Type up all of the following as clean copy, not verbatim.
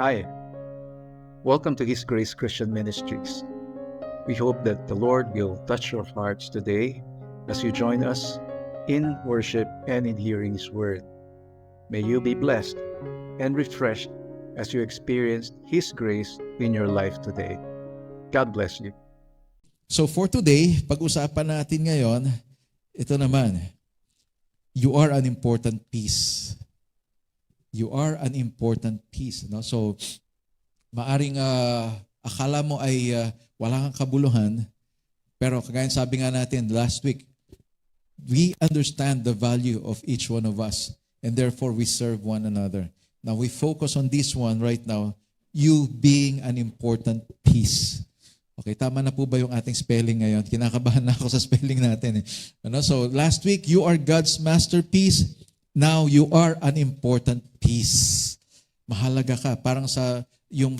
Hi, welcome to His Grace Christian Ministries. We hope that the Lord will touch your hearts today as you join us in worship and in hearing His Word. May you be blessed and refreshed as you experience His grace in your life today. God bless you. So for today, pag-usapan natin ngayon, ito naman, you are an important piece. You are an important piece. No? So, maaring akala mo ay wala kang kabuluhan, pero kagaya sabi nga natin last week, we understand the value of each one of us, and therefore we serve one another. Now, we focus on this one right now, you being an important piece. Okay, tama na po ba yung ating spelling ngayon? Kinakabahan na ako sa spelling natin. So, last week, you are God's masterpiece. Now, you are an important piece. Mahalaga ka. Parang sa yung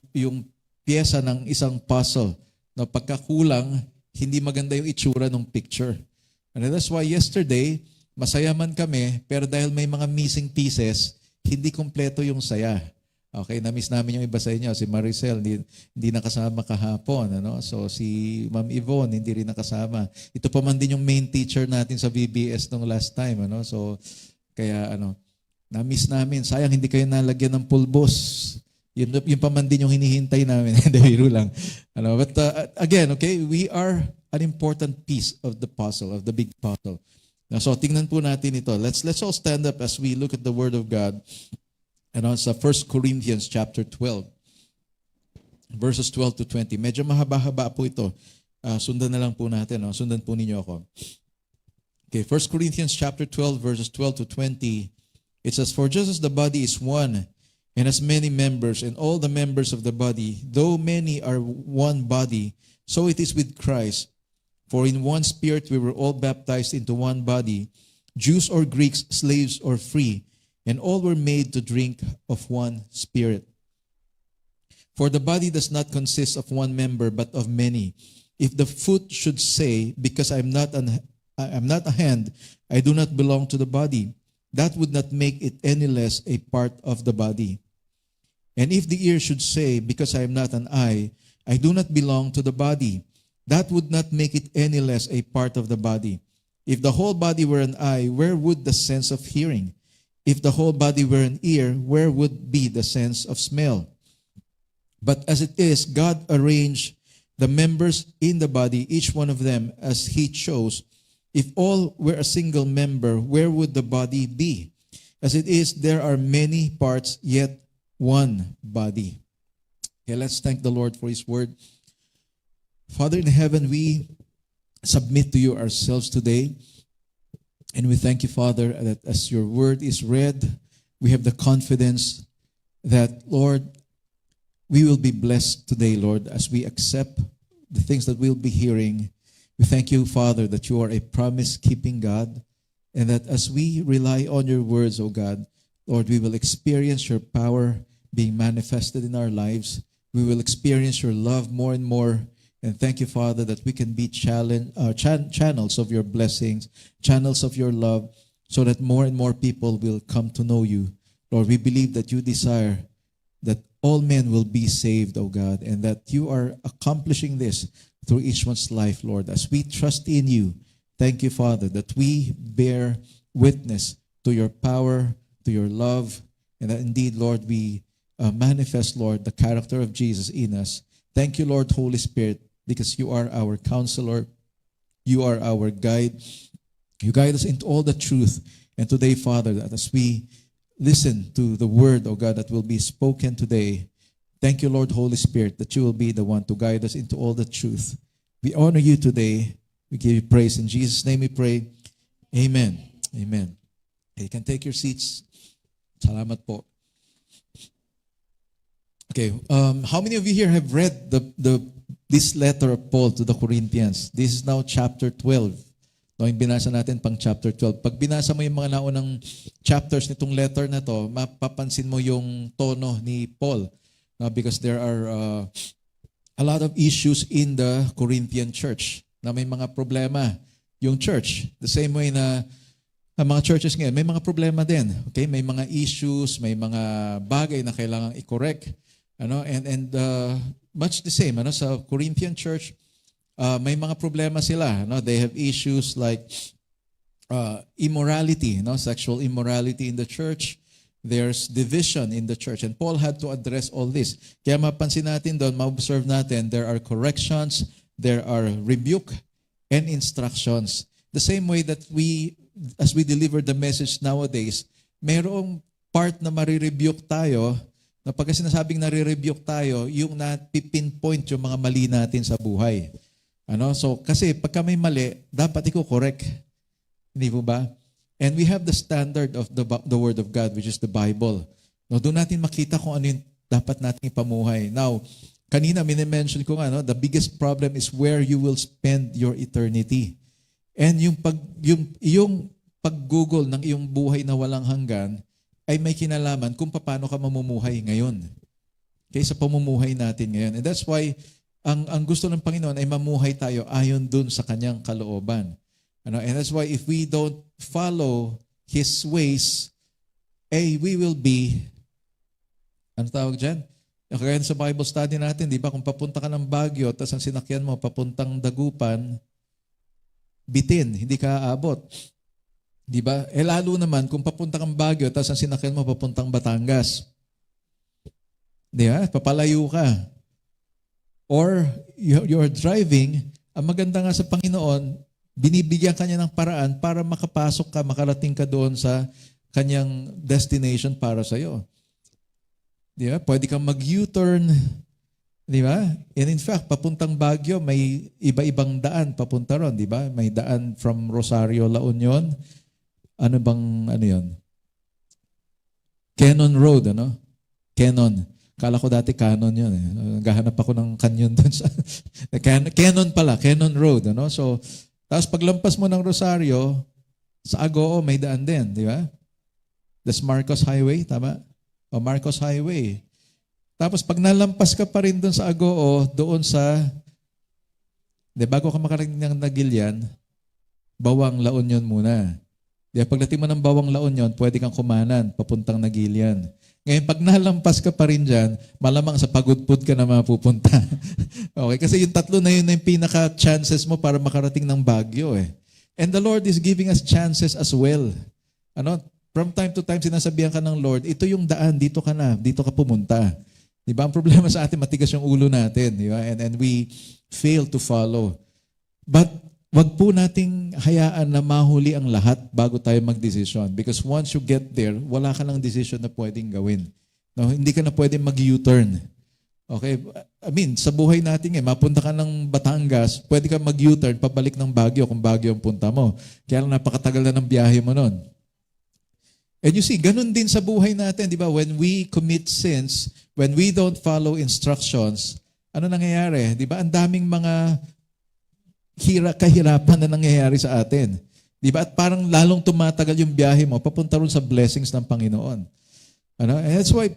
pyesa ng isang puzzle. No, pagkakulang, hindi maganda yung itsura ng picture. And that's why yesterday, masaya man kami, pero dahil may mga missing pieces, hindi kompleto yung saya. Okay, na-miss namin yung iba sa inyo. Si Maricel, hindi nakasama kahapon. So, si Ma'am Yvonne, hindi rin nakasama. Ito pa man din yung main teacher natin sa VBS nung last time. So, kaya, na-miss namin. Sayang, hindi kayo nalagyan ng pulbos. Yun pa man din yung hinihintay namin. Hindi, biro lang. But again, okay, we are an important piece of the puzzle, of the big puzzle. So, tingnan po natin ito. Let's all stand up as we look at the Word of God. And sa 1 Corinthians chapter 12, verses 12 to 20. Medyo mahaba-haba po ito. Sundan na lang po natin. Sundan po ninyo ako. Okay, 1 Corinthians chapter 12, verses 12 to 20. It says, "For just as the body is one, and has many members, and all the members of the body, though many are one body, so it is with Christ. For in one Spirit we were all baptized into one body, Jews or Greeks, slaves or free, and all were made to drink of one Spirit. For the body does not consist of one member, but of many. If the foot should say, because I am not a hand, I do not belong to the body, that would not make it any less a part of the body. And if the ear should say, because I am not an eye, I do not belong to the body, that would not make it any less a part of the body. If the whole body were an eye, where would the sense of hearing? If the whole body were an ear, where would be the sense of smell? But as it is, God arranged the members in the body, each one of them as He chose. If all were a single member, where would the body be? As it is, there are many parts, yet one body." Okay, let's thank the Lord for His word. Father in heaven, we submit to you ourselves today. And we thank you, Father, that as your word is read, we have the confidence that, Lord, we will be blessed today, Lord, as we accept the things that we'll be hearing. We thank you, Father, that you are a promise-keeping God, and that as we rely on your words, O God, Lord, we will experience your power being manifested in our lives. We will experience your love more and more. And thank you, Father, that we can be channels of your blessings, channels of your love, so that more and more people will come to know you. Lord, we believe that you desire that all men will be saved, O God, and that you are accomplishing this through each one's life, Lord. As we trust in you, thank you, Father, that we bear witness to your power, to your love, and that indeed, Lord, we manifest, Lord, the character of Jesus in us. Thank you, Lord, Holy Spirit, because you are our counselor, you are our guide, you guide us into all the truth. And today, Father, that as we listen to the word, oh God, that will be spoken today, thank you, Lord, Holy Spirit, that you will be the one to guide us into all the truth. We honor you today. We give you praise. In Jesus' name we pray. Amen. Amen. You can take your seats. Salamat po. Okay, how many of you here have read this letter of Paul to the Corinthians? This is now chapter 12. Yung binasa natin pang chapter 12. Pag binasa mo yung mga naunang chapters nitong letter na to, mapapansin mo yung tono ni Paul. Because there are a lot of issues in the Corinthian church na may mga problema. Yung church, the same way na ang mga churches ngayon, may mga problema din. Okay? May mga issues, may mga bagay na kailangang i-correct. Much the same sa Corinthian church, may mga problema sila, they have issues like immorality, sexual immorality in the church. There's division in the church, and Paul had to address all this. Kaya mapansin natin doon, ma-observe natin, there are corrections, there are rebuke and instructions. The same way that as we deliver the message nowadays, mayroong part na marirebuke tayo, na pagka sinasabing nare-rebuke tayo, yung na-pinpoint yung mga mali natin sa buhay. So, kasi pagka may mali, dapat i-correct. Hindi po ba? And we have the standard of the Word of God, which is the Bible. Doon natin makita kung ano yung dapat natin ipamuhay. Now, kanina minimension ko nga, the biggest problem is where you will spend your eternity. And yung pag-google ng iyong buhay na walang hanggan ay may kinalaman kung paano ka mamumuhay ngayon. Okay, sa pamumuhay natin ngayon. And that's why ang gusto ng Panginoon ay mamuhay tayo ayon dun sa kanyang kalooban. And that's why if we don't follow His ways, we will be, ano tawag dyan? Kaya sa Bible study natin, di ba, kung papunta ka ng Baguio, tapos ang sinakyan mo, papuntang Dagupan, bitin, hindi ka aabot. Di ba? Lalo naman, kung papunta kang Baguio, tapos ang sinakyan mo, papuntang Batangas. Di ba? Papalayo ka. Or, you're driving, ang maganda nga sa Panginoon, binibigyan kanya ng paraan para makapasok ka, makarating ka doon sa kanyang destination para sa iyo. Di ba? Pwede kang mag-U-turn, di ba? And in fact, papuntang Baguio, may iba-ibang daan papunta ron, di ba? May daan from Rosario, La Union. Ano yun? Cannon Road, Cannon. Kala ko dati Canon yun. Naghahanap ako ng canyon doon sa Cannon pala, Cannon Road, So, tapos paglampas mo ng Rosario, sa Agoo may daan din, di ba? That's Marcos Highway, tama? O Marcos Highway. Tapos pag nalampas ka pa rin doon sa Agoo, doon sa, bago ka makarating ng Nagilian, Bawang La Union muna. Pagdating mo ng Bawang La Union, pwede kang kumanan, papuntang Nagilian. Ngayon, pag nalampas ka pa rin dyan, malamang sa pagudpud ka na mapupunta. Okay? Kasi yung tatlo na yun na yung pinaka-chances mo para makarating ng Baguio. And the Lord is giving us chances as well. From time to time, sinasabihan ka ng Lord, ito yung daan, dito ka na, dito ka pumunta. Diba? Ang problema sa atin, matigas yung ulo natin. Diba? And we fail to follow. But wag po nating hayaan na mahuli ang lahat bago tayo magdesisyon. Because once you get there, wala ka lang decision na pwedeng gawin. Hindi ka na pwedeng mag-U-turn. Okay? Sa buhay natin mapunta ka ng Batangas, pwede ka mag-U-turn, pabalik ng Baguio kung Baguio ang punta mo. Kaya lang napakatagal na ng biyahe mo nun. And you see, ganun din sa buhay natin, di ba? When we commit sins, when we don't follow instructions, ano nangyayari? Di ba? Ang daming mga kahirapan na nangyayari sa atin. Di ba? At parang lalong tumatagal yung biyahe mo, papunta rin sa blessings ng Panginoon. And that's why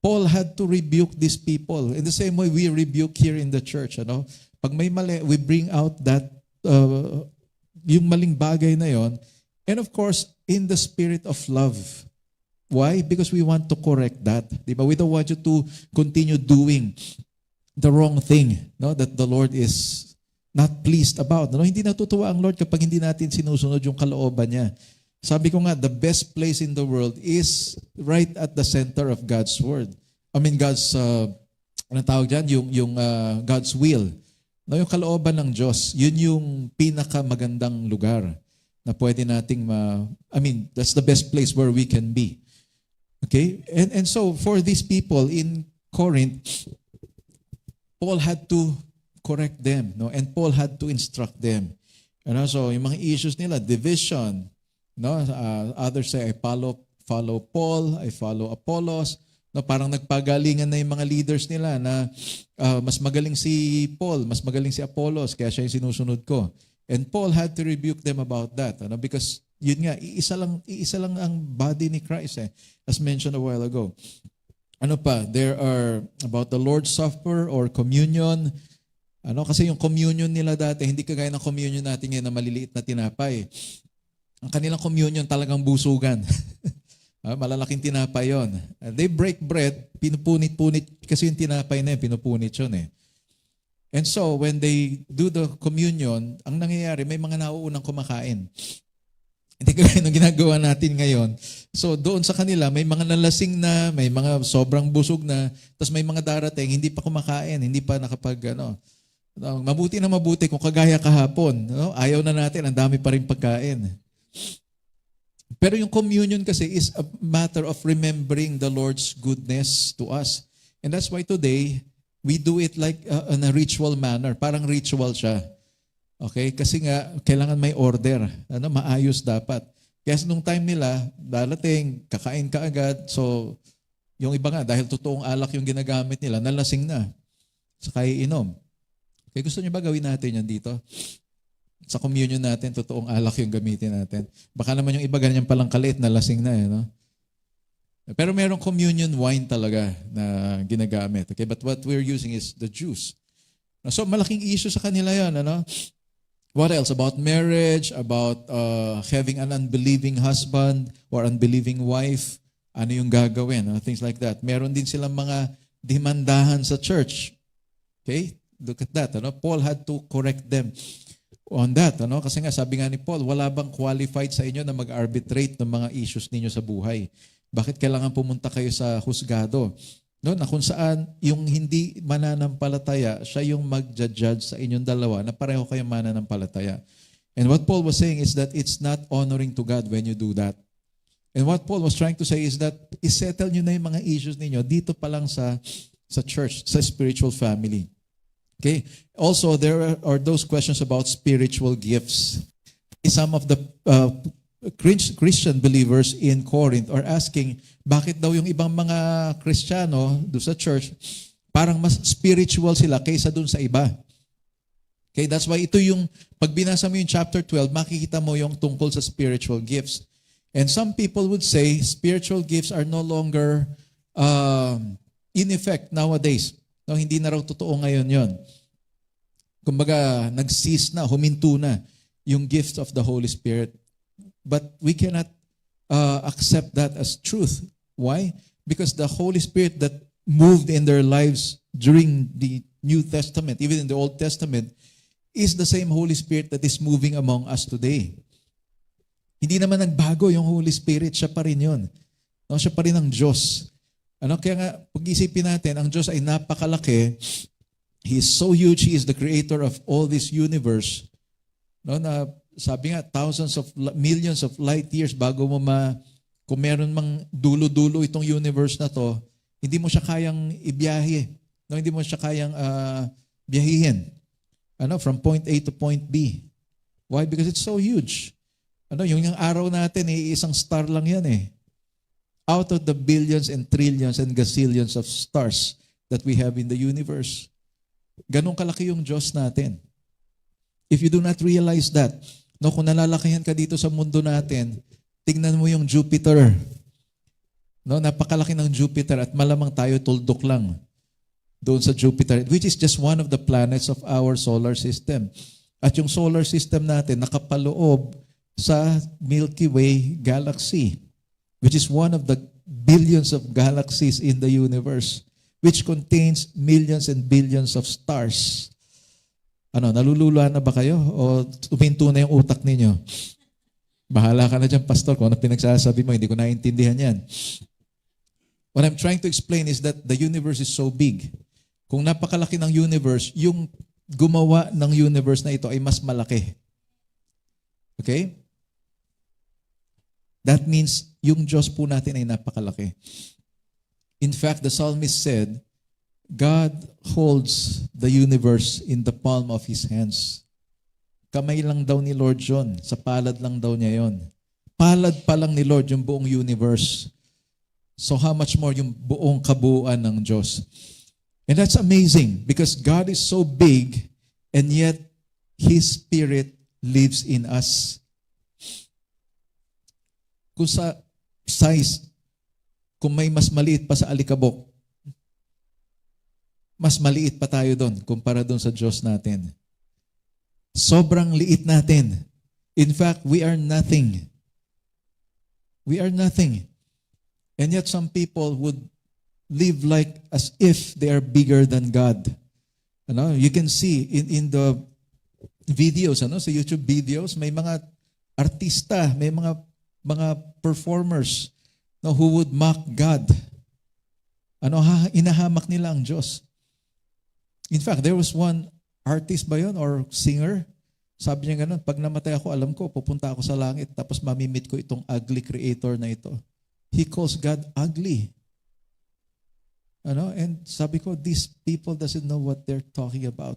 Paul had to rebuke these people. In the same way, we rebuke here in the church. Pag may mali, we bring out that, yung maling bagay na yon. And of course, in the spirit of love. Why? Because we want to correct that. Di ba? We don't want you to continue doing the wrong thing that the Lord is not pleased about. Hindi natutuwa ang Lord kapag hindi natin sinusunod yung kalooban niya. Sabi ko nga, the best place in the world is right at the center of God's Word. God's, anong tawag dyan? Yung God's will. Yung kalooban ng Diyos, yun yung pinakamagandang lugar na pwede nating that's the best place where we can be. Okay? And so, for these people in Corinth, Paul had to correct them, and Paul had to instruct them. So, yung mga issues nila, division, others say, I follow Paul, I follow Apollos. Parang nagpagalingan na yung mga leaders nila na mas magaling si Paul, mas magaling si Apollos, kaya siya yung sinusunod ko. And Paul had to rebuke them about that, because yun nga, iisa lang ang body ni Christ, as mentioned a while ago. There are about the Lord's Supper or communion. Kasi yung communion nila dati, hindi kagaya ng communion natin ngayon na maliliit na tinapay. Ang kanilang communion talagang busugan. Malalaking tinapay yon. They break bread, pinupunit-punit, kasi yung tinapay na yun, pinupunit yun eh. And so, when they do the communion, ang nangyayari, may mga nauunang kumakain. Hindi kaya nung ginagawa natin ngayon. So, doon sa kanila, may mga nalasing na, may mga sobrang busog na, tapos may mga darating, hindi pa kumakain, hindi pa mabuti na mabuti kung kagaya kahapon. No? Ayaw na natin, ang dami pa rin pagkain. Pero yung communion kasi is a matter of remembering the Lord's goodness to us. And that's why today, we do it like in a ritual manner. Parang ritual siya. Okay? Kasi nga, kailangan may order. Maayos dapat. Kaya nung time nila, darating, kakain ka agad. So, yung iba nga, dahil totoong alak yung ginagamit nila, nalasing na. Saka iinom. Okay, gusto niyo ba gawin natin yan dito? Sa communion natin, totoong alak yung gamitin natin. Baka naman yung iba ganyan palang kalit na lasing na no? Pero merong communion wine talaga na ginagamit. Okay, but what we're using is the juice. So malaking issue sa kanila yan. What else? About marriage, about having an unbelieving husband or unbelieving wife. Ano yung gagawin? Things like that. Meron din silang mga demandahan sa church. Okay? Look at that. Paul had to correct them on that. Kasi nga, sabi nga ni Paul, wala bang qualified sa inyo na mag-arbitrate ng mga issues ninyo sa buhay? Bakit kailangan pumunta kayo sa husgado? Na kung saan yung hindi mananampalataya, siya yung mag-judge sa inyong dalawa na pareho kayong mananampalataya. And what Paul was saying is that it's not honoring to God when you do that. And what Paul was trying to say is that isettle nyo na yung mga issues ninyo dito pa lang sa church, sa spiritual family. Okay. Also, there are those questions about spiritual gifts. Some of the Christian believers in Corinth are asking, bakit daw yung ibang mga Kristiyano do sa church, parang mas spiritual sila kaysa dun sa iba? Okay, that's why ito yung, pag binasa mo yung chapter 12, makikita mo yung tungkol sa spiritual gifts. And some people would say, spiritual gifts are no longer in effect nowadays. No, hindi na raw totoo ngayon yon. Kumbaga, nag-cease na, huminto na yung gifts of the Holy Spirit. But we cannot accept that as truth. Why? Because the Holy Spirit that moved in their lives during the New Testament, even in the Old Testament, is the same Holy Spirit that is moving among us today. Hindi naman nagbago yung Holy Spirit, siya pa rin yun. No, siya pa rin ang Diyos. Kaya nga, pag-isipin natin, ang Diyos ay napakalaki. He is so huge. He is the creator of all this universe. No, na sabi nga, millions of light years bago mo kung meron mang dulo-dulo itong universe na to, hindi mo siya kayang ibiyahe. No, hindi mo siya kayang biyahihin. From point A to point B. Why? Because it's so huge. Yung araw natin, isang star lang yan eh. Out of the billions and trillions and gazillions of stars that we have in the universe. Ganun kalaki yung Diyos natin. If you do not realize that, kung nalalakihan ka dito sa mundo natin, tingnan mo yung Jupiter. Napakalaki ng Jupiter at malamang tayo tuldok lang doon sa Jupiter, which is just one of the planets of our solar system. At yung solar system natin nakapaloob sa Milky Way galaxy, which is one of the billions of galaxies in the universe, which contains millions and billions of stars. Nalulula na ba kayo? O tuminto na yung utak ninyo? Bahala ka na dyan, pastor, kung ano pinagsasabi mo, hindi ko naiintindihan yan. What I'm trying to explain is that the universe is so big. Kung napakalaki ng universe, yung gumawa ng universe na ito ay mas malaki. Okay? That means yung Diyos po natin ay napakalaki. In fact, the psalmist said, God holds the universe in the palm of His hands. Kamay lang daw ni Lord John, sa palad lang daw niya yon. Palad pa lang ni Lord yung buong universe. So how much more yung buong kabuuan ng Diyos? And that's amazing because God is so big and yet His Spirit lives in us. Kung sa size, kung may mas maliit pa sa alikabok, mas maliit pa tayo doon kumpara doon sa Diyos natin. Sobrang liit natin. In fact, we are nothing. We are nothing. And yet some people would live like as if they are bigger than God. You can see in the videos, sa YouTube videos, may mga artista, may mga performers who would mock God. Inahamak nila ang Diyos. In fact, there was one artist ba yun or singer, sabi niya ganun, pag namatay ako, alam ko, pupunta ako sa langit, tapos mamimit ko itong ugly creator na ito. He calls God ugly. And sabi ko, these people doesn't know what they're talking about.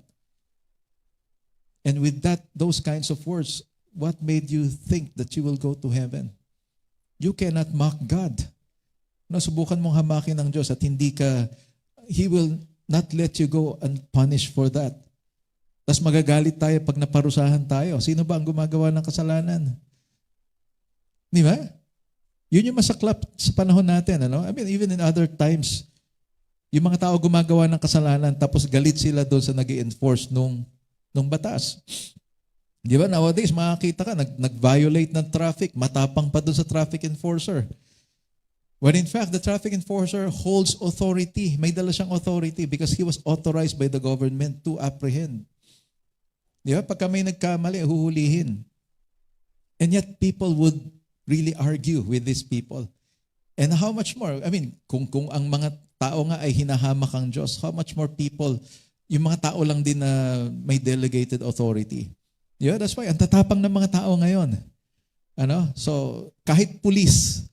And with those kinds of words, what made you think that you will go to heaven? You cannot mock God. Subukan mong hamakin ng Diyos at He will not let you go unpunished for that. Tapos magagalit tayo pag naparusahan tayo. Sino ba ang gumagawa ng kasalanan? Di ba? Yun yung masaklap sa panahon natin. I mean, even in other times, yung mga tao gumagawa ng kasalanan tapos galit sila doon sa nag-i-enforce nung batas. Di ba? Nowadays, makakita ka, nag-violate ng traffic, matapang pa doon sa traffic enforcer. When in fact, the traffic enforcer holds authority. May dala siyang authority because he was authorized by the government to apprehend. Di ba? Pagka may nagkamali, huhulihin. And yet, people would really argue with these people. And how much more? I mean, kung ang mga tao nga ay hinahamak ang Diyos, how much more people, yung mga tao lang din na may delegated authority. Yeah, that's why, ang tatapang ng mga tao ngayon. So, kahit pulis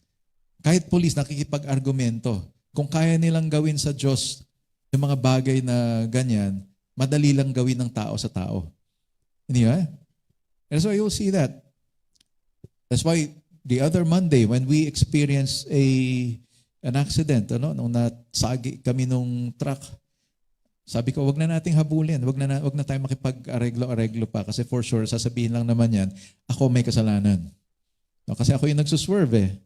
nakikipag-argumento, kung kaya nilang gawin sa Diyos yung mga bagay na ganyan, madali lang gawin ng tao sa tao. Hindi ba? And so you'll see that. That's why the other Monday when we experienced an accident, nung nasagi kami nung truck, sabi ko, wag na nating habulin, wag na tayo makipag-areglo pa kasi for sure sasabihin lang naman yan, ako may kasalanan. Kasi ako yung nagsuswerve .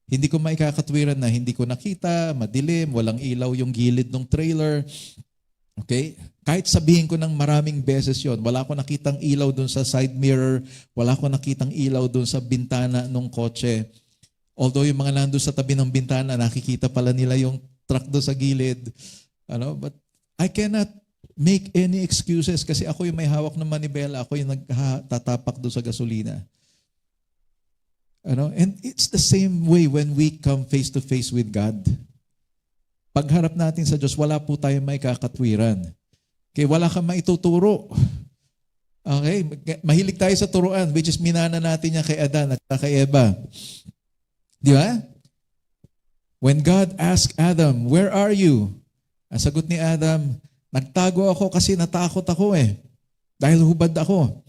Hindi ko maikakatwiran na hindi ko nakita, madilim, walang ilaw yung gilid ng trailer. Okay? Kahit sabihin ko ng maraming beses yon, wala ko nakitang ilaw dun sa side mirror, wala ko nakitang ilaw dun sa bintana ng kotse. Although yung mga nandun sa tabi ng bintana, nakikita pala nila yung truck doon sa gilid. But I cannot make any excuses kasi ako yung may hawak ng manibela, ako yung nagtatapak doon sa gasolina. And it's the same way when we come face to face with God. Pagharap natin sa Diyos, wala po tayong may kakatwiran. Okay, wala kang maituturo. Okay, mahilig tayo sa turuan, which is minana natin niya kay Adan at kay Eva. Di ba? When God asked Adam, "Where are you?" Ang sagot ni Adam, "Nagtago ako kasi natakot ako dahil hubad ako."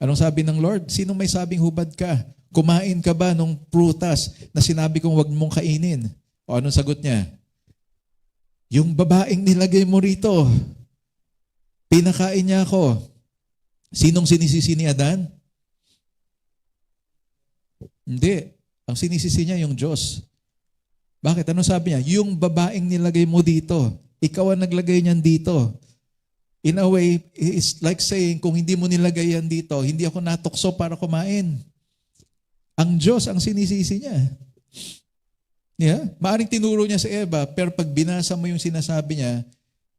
Anong sabi ng Lord? Sinong may sabing hubad ka? Kumain ka ba nung prutas na sinabi kong wag mong kainin? O anong sagot niya? Yung babaeng nilagay mo rito, pinakain niya ako. Sinong sinisisi ni Adan? Hindi. Ang sinisisi niya yung Diyos. Bakit? Anong sabi niya? Yung babaeng nilagay mo dito, ikaw ang naglagay niyan dito. In a way, it's like saying, kung hindi mo nilagay yan dito, hindi ako natukso para kumain. Ang Diyos ang sinisisi niya. Yeah? Maaring tinuro niya si Eva, pero pag binasa mo yung sinasabi niya,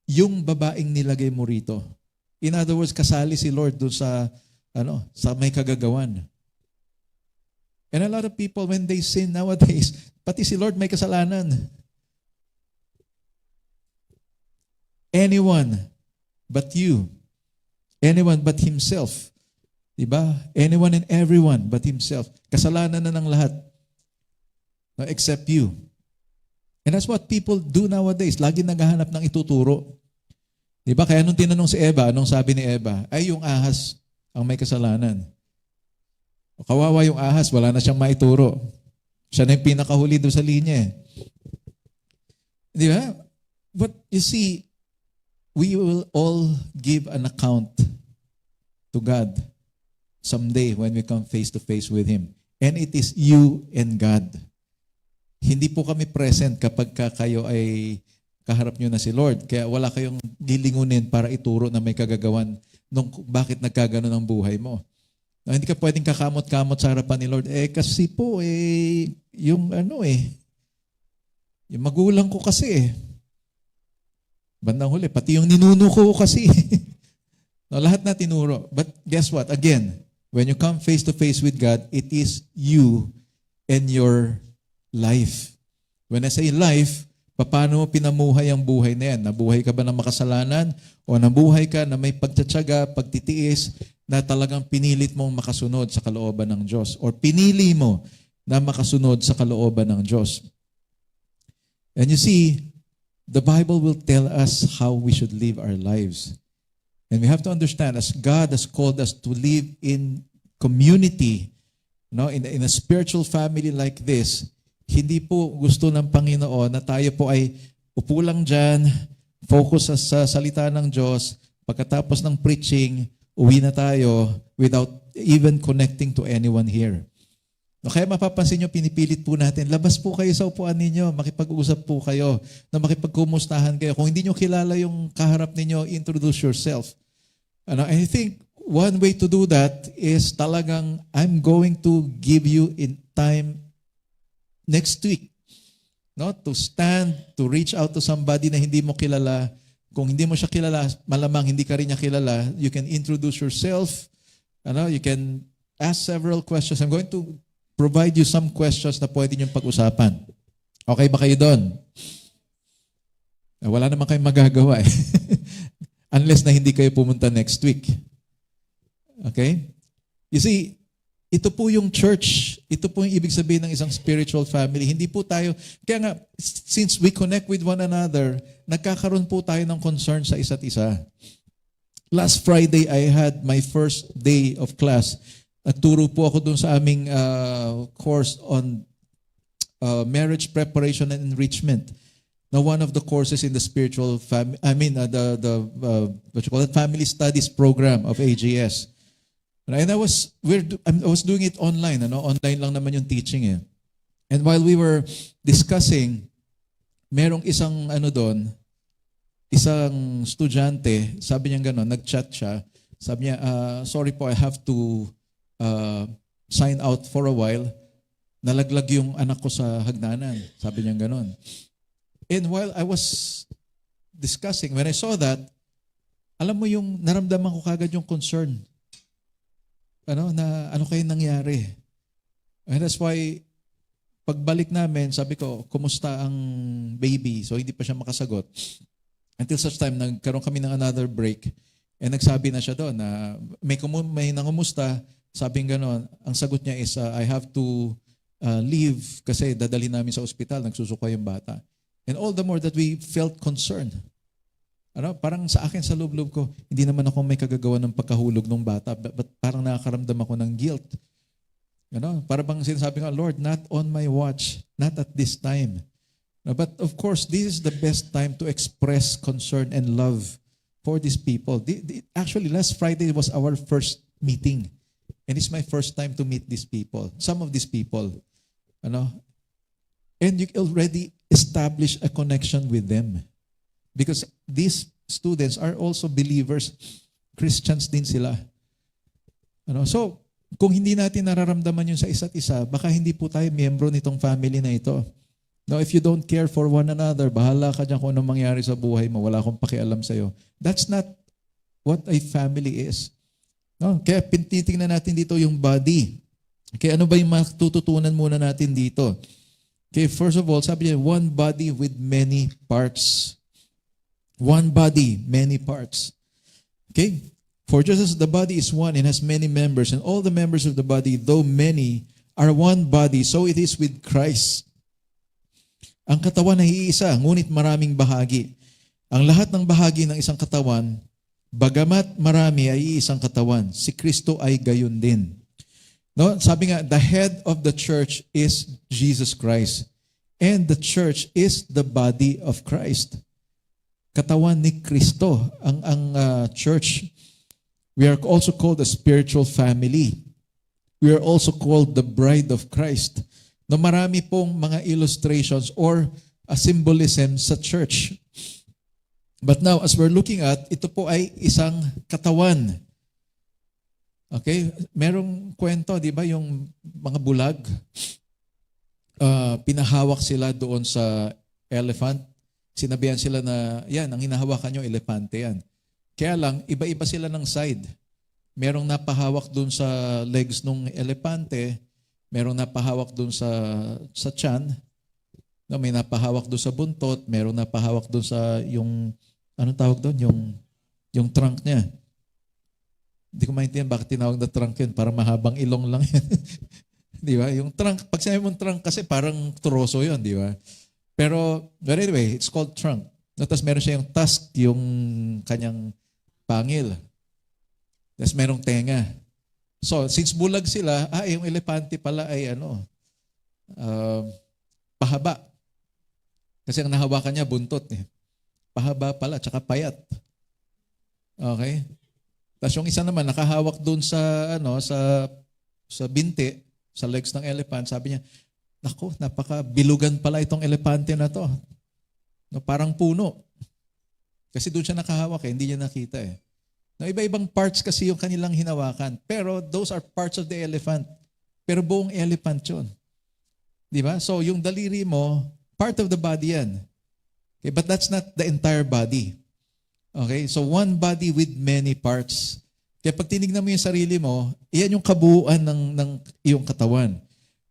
yung babaeng nilagay mo rito. In other words, kasali si Lord doon sa may kagagawan. And a lot of people, when they sin nowadays, pati si Lord may kasalanan. Anyone but you. Anyone but himself. Diba? Anyone and everyone but himself. Kasalanan na ng lahat. No, except you. And that's what people do nowadays. Lagi naghahanap ng ituturo. Diba? Kaya nung tinanong si Eva, anong sabi ni Eva? Ay, yung ahas ang may kasalanan. Kawawa yung ahas, wala na siyang maituro. Siya na yung pinakahuli doon sa linya. Diba? But you see, we will all give an account to God someday when we come face to face with Him. And it is you and God. Hindi po kami present kapag kayo ay kaharap nyo na si Lord. Kaya wala kayong lilingunin para ituro na may kagagawan nung bakit nagkagano ng buhay mo. No, hindi ka pwedeng kakamot-kamot sa harapan ni Lord. Kasi po, yung Yung magulang ko kasi bandang huli, pati yung ninuno ko kasi. No, lahat na tinuro. But guess what? Again, when you come face to face with God, it is you and your life. When I say life, paano mo pinamuhay ang buhay na yan? Nabuhay ka ba ng makasalanan? O nabuhay ka na may pagtsatsaga, pagtitiis, na talagang pinilit mong makasunod sa kalooban ng Diyos? Or pinili mo na makasunod sa kalooban ng Diyos? And you see, the Bible will tell us how we should live our lives. And we have to understand, as God has called us to live in community, in a spiritual family like this, hindi po gusto ng Panginoon na tayo po ay upo lang dyan, focus sa salita ng Diyos, pagkatapos ng preaching, uwi na tayo without even connecting to anyone here. Kaya mapapansin nyo, pinipilit po natin, labas po kayo sa upuan ninyo, makipag-usap po kayo, na makipagkumustahan kayo. Kung hindi nyo kilala yung kaharap ninyo, introduce yourself. And I think one way to do that is talagang, I'm going to give you in time next week, to stand, to reach out to somebody na hindi mo kilala. Kung hindi mo siya kilala, malamang hindi ka rin niya kilala, you can introduce yourself, you can ask several questions. I'm going to provide you some questions na pwede niyong pag-usapan. Okay ba kayo doon? Wala naman kayong magagawa eh. Unless na hindi kayo pumunta next week. Okay? You see, ito po yung church. Ito po yung ibig sabihin ng isang spiritual family. Hindi po tayo, kaya nga, since we connect with one another, nagkakaroon po tayo ng concern sa isa't isa. Last Friday, I had my first day of class. Nagturo po ako dun sa aming course on marriage preparation and enrichment. Now, one of the courses in the spiritual family, family studies program of AGS. And I was doing it online. Online lang naman yung teaching eh. And while we were discussing, merong isang isang estudyante, sabi niya gano'n, nag-chat siya. Sabi niya, sorry po, I have to sign out for a while. Nalaglag yung anak ko sa hagdanan. Sabi niya gano'n. And while I was discussing, when I saw that, alam mo yung naramdaman ko kagad yung concern. Ano kayo nangyari? And that's why, pagbalik namin, sabi ko, kumusta ang baby? So hindi pa siya makasagot. Until such time, nagkaroon kami ng another break. And nagsabi na siya doon na may nangumusta, sabing gano'n, ang sagot niya is, I have to leave kasi dadali namin sa ospital, nagsusuka yung bata. And all the more that we felt concerned. Parang sa akin, sa loob-loob ko, hindi naman ako may kagagawa ng pagkahulog ng bata, but parang nakakaramdam ako ng guilt. Parang bang sinasabi ko, Lord, not on my watch, not at this time. But of course, this is the best time to express concern and love for these people. Actually, last Friday was our first meeting. And it's my first time to meet these people. Some of these people. And you already establish a connection with them. Because these students are also believers. Christians din sila. So, kung hindi natin nararamdaman yun sa isa't isa, baka hindi po tayo miyembro nitong family na ito. Now, if you don't care for one another, bahala ka dyan kung anong mangyari sa buhay mo, wala akong pakialam sa'yo. That's not what a family is. Kaya titingnan natin dito yung body. Kaya ano ba yung matututunan muna natin dito? Okay, first of all, sabi niya, one body with many parts. One body, many parts. Okay? For just as the body is one and has many members, and all the members of the body, though many, are one body, so it is with Christ. Ang katawan ay iisa, ngunit maraming bahagi. Ang lahat ng bahagi ng isang katawan, bagamat marami ay isang katawan, si Kristo ay gayon din. Sabi nga, the head of the church is Jesus Christ. And the church is the body of Christ. Katawan ni Kristo, ang church. We are also called a spiritual family. We are also called the bride of Christ. Na marami pong mga illustrations or a symbolism sa church. But now, as we're looking at, ito po ay isang katawan. Okay? Merong kwento, di ba, yung mga bulag, pinahawak sila doon sa elephant. Sinabihan sila na, yan, ang hinahawakan nyo, elepante yan. Kaya lang, iba-iba sila ng side. Merong napahawak dun sa legs ng elepante, merong napahawak dun sa tiyan, no, may napahawak dun sa buntot, merong napahawak dun sa yung, anong tawag dun? Yung trunk niya. Hindi ko maintindihan bakit tinawag na trunk yun. Para mahabang ilong lang yan. Di ba? Yung trunk, pag sinabi mong trunk kasi parang troso yun, di ba? Pero anyway, it's called trunk. Tapos meron siya yung tusk, yung kanyang pangil. Tapos merong tenga. So, since bulag sila, yung elepante pala ay pahaba. Kasi ang nahawakan niya, buntot. Pahaba pala, tsaka payat. Okay? Tapos yung isa naman, nakahawak dun sa binti, sa legs ng elephant, sabi niya, naku, napaka-bilugan pala itong elepante na to. No, parang puno. Kasi doon siya nakahawak hindi niya nakita . No, iba-ibang parts kasi yung kanilang hinawakan. Pero those are parts of the elephant. Pero buong elephant yun. Di ba? So yung daliri mo, part of the body yan. Okay, but that's not the entire body. Okay? So one body with many parts. Kaya pag tinignan mo yung sarili mo, iyan yung kabuuan ng iyong katawan.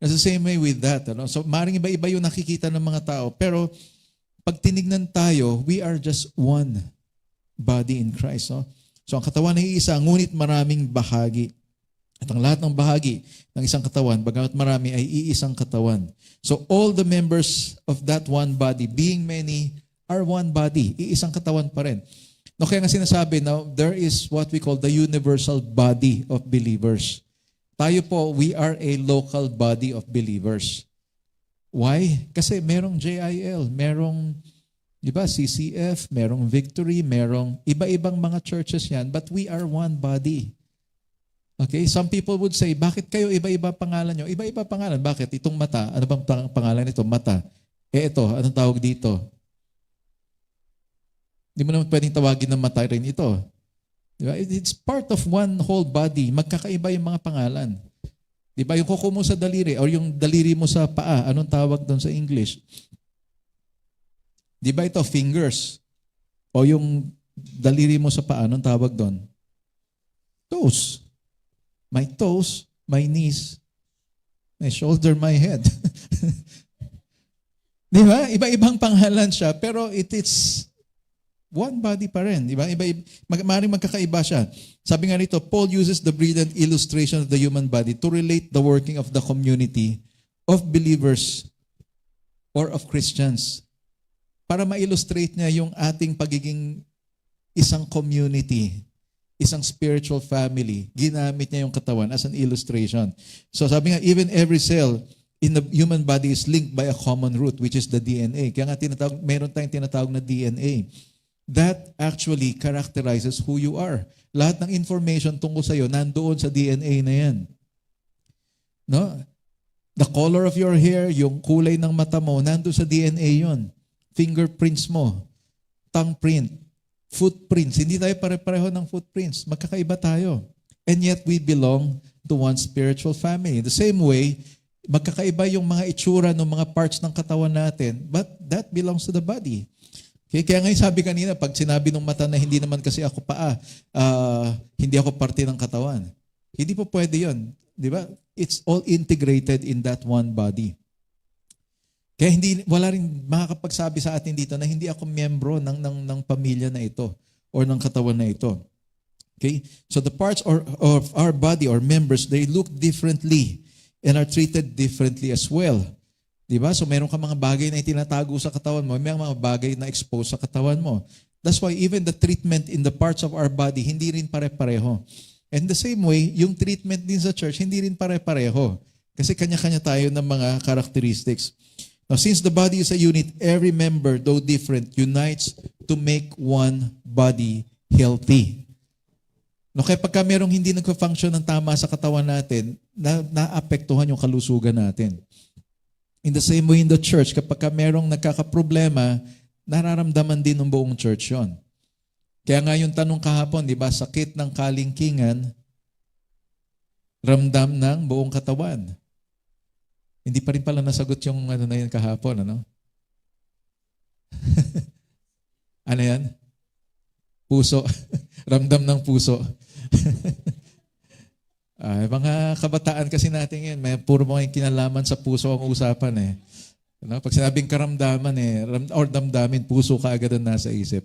It's the same way with that. So maaaring iba-iba yung nakikita ng mga tao. Pero pag tinignan tayo, we are just one body in Christ. So ang katawan ay isa, ngunit maraming bahagi. At ang lahat ng bahagi ng isang katawan, bagamat marami, ay iisang katawan. So all the members of that one body, being many, are one body. Iisang katawan pa rin. No, kaya nga sinasabi, now, there is what we call the universal body of believers. Tayo po, we are a local body of believers. Why? Kasi merong JIL, merong, di ba, CCF, merong Victory, merong iba-ibang mga churches yan, but we are one body. Okay? Some people would say, bakit kayo iba-iba pangalan nyo? Iba-iba pangalan. Bakit? Itong mata, ano bang pangalan nito? Mata. Ito, anong tawag dito? Hindi mo naman pwedeng tawagin ng mata rin ito. Diba? It's part of one whole body. Magkakaiba yung mga pangalan. Diba? Yung kuko mo sa daliri or yung daliri mo sa paa, anong tawag doon sa English? Diba ito? Fingers. O yung daliri mo sa paa, anong tawag doon? Toes. My toes, my knees, my shoulder, my head. Diba? Iba-ibang pangalan siya, pero it's one body pa rin, di ba? Maaaring magkakaiba siya. Sabi nga nito, Paul uses the brilliant illustration of the human body to relate the working of the community of believers or of Christians. Para ma-illustrate niya yung ating pagiging isang community, isang spiritual family. Ginamit niya yung katawan as an illustration. So sabi nga, even every cell in the human body is linked by a common root, which is the DNA. Kaya nga meron tayong tinatawag na DNA. That actually characterizes who you are. Lahat ng information tungkol sa iyo nandoon sa DNA na yan. No? The color of your hair, yung kulay ng mata mo, nandoon sa DNA yon. Fingerprints mo, tongue print, footprints. Hindi tayo pare-pareho ng footprints. Magkakaiba tayo. And yet we belong to one spiritual family. In the same way, magkakaiba yung mga itsura ng mga parts ng katawan natin, but that belongs to the body. Okay, kaya ngayon sabi kanina, pag sinabi ng mata na hindi naman kasi ako paa, hindi ako parte ng katawan. Hindi po pwede yun. Di ba? It's all integrated in that one body. Kaya wala rin makakapagsabi sa atin dito na hindi ako miyembro ng pamilya na ito or ng katawan na ito. Okay? So the parts of our body or members, they look differently and are treated differently as well. Diba? So meron ka mga bagay na itinatago sa katawan mo, may mga bagay na expose sa katawan mo. That's why even the treatment in the parts of our body, hindi rin pare-pareho. And the same way, yung treatment din sa church, hindi rin pare-pareho. Kasi kanya-kanya tayo ng mga characteristics. Now, since the body is a unit, every member, though different, unites to make one body healthy. No, kaya pagka merong hindi nagka-function ng tama sa katawan natin, naapektuhan yung kalusugan natin. In the same way in the church, kapag merong nagkakaproblema, nararamdaman din ng buong church yon. Kaya nga yung tanong kahapon, di ba, sakit ng kalingkingan, ramdam ng buong katawan. Hindi pa rin pala nasagot yung na yun kahapon, ano? Ano yan? Puso. Ramdam ng puso. Mga kabataan kasi natin yan, may puro mga kinalaman sa puso ang usapan eh. Ano? Pag sinabing karamdaman or damdamin, puso ka agad ang nasa isip.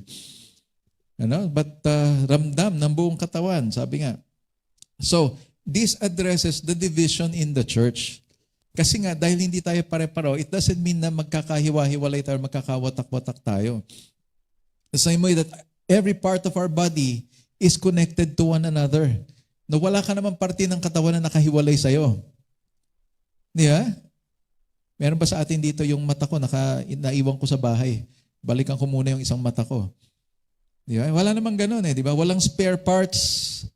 Ano? But ramdam ng buong katawan, sabi nga. So, this addresses the division in the church. Kasi nga, dahil hindi tayo pare-pareho, it doesn't mean na magkakahiwa-hiwalay tayo, magkakawatak-watak tayo. The same way that every part of our body is connected to one another. Na wala ka naman parte ng katawan na nakahiwalay sa'yo. Di ba? Meron ba sa atin dito yung mata ko, naiwan ko sa bahay. Balikan ko muna yung isang mata ko. Di ba? Wala namang ganun di ba? Walang spare parts.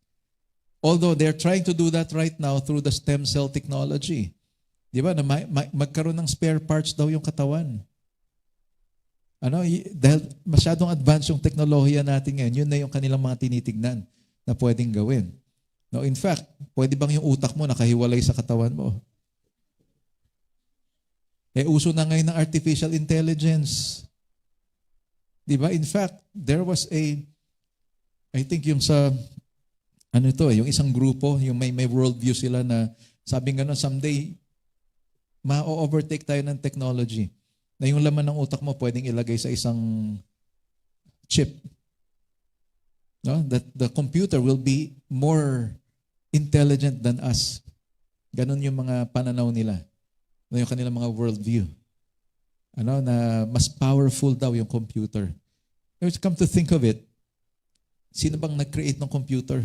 Although they're trying to do that right now through the stem cell technology. Di ba? Na magkaroon ng spare parts daw yung katawan. Dahil masyadong advanced yung teknolohiya natin ngayon, yun na yung kanilang mga tinitignan na pwedeng gawin. No, in fact, pwede bang yung utak mo nakahiwalay sa katawan mo? Uso na ngayon ng artificial intelligence. Di ba? In fact, there was I think yung sa, yung isang grupo, yung may worldview sila na sabi nga someday, ma-overtake tayo ng technology. Na yung laman ng utak mo pwedeng ilagay sa isang chip. No? That the computer will be more intelligent than us. Ganon yung mga pananaw nila. Yung kanilang mga worldview. Na mas powerful daw yung computer. Come to think of it, sino bang nag-create ng computer?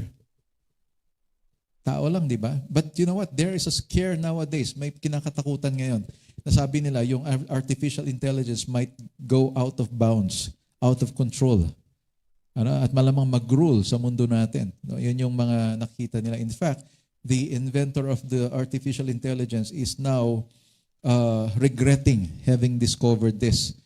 Tao lang, di ba? But you know what? There is a scare nowadays. May kinakatakutan ngayon. Nasabi nila, yung artificial intelligence might go out of bounds, out of control. At malamang mag-rule sa mundo natin. Yun yung mga nakita nila. In fact, the inventor of the artificial intelligence is now regretting having discovered this.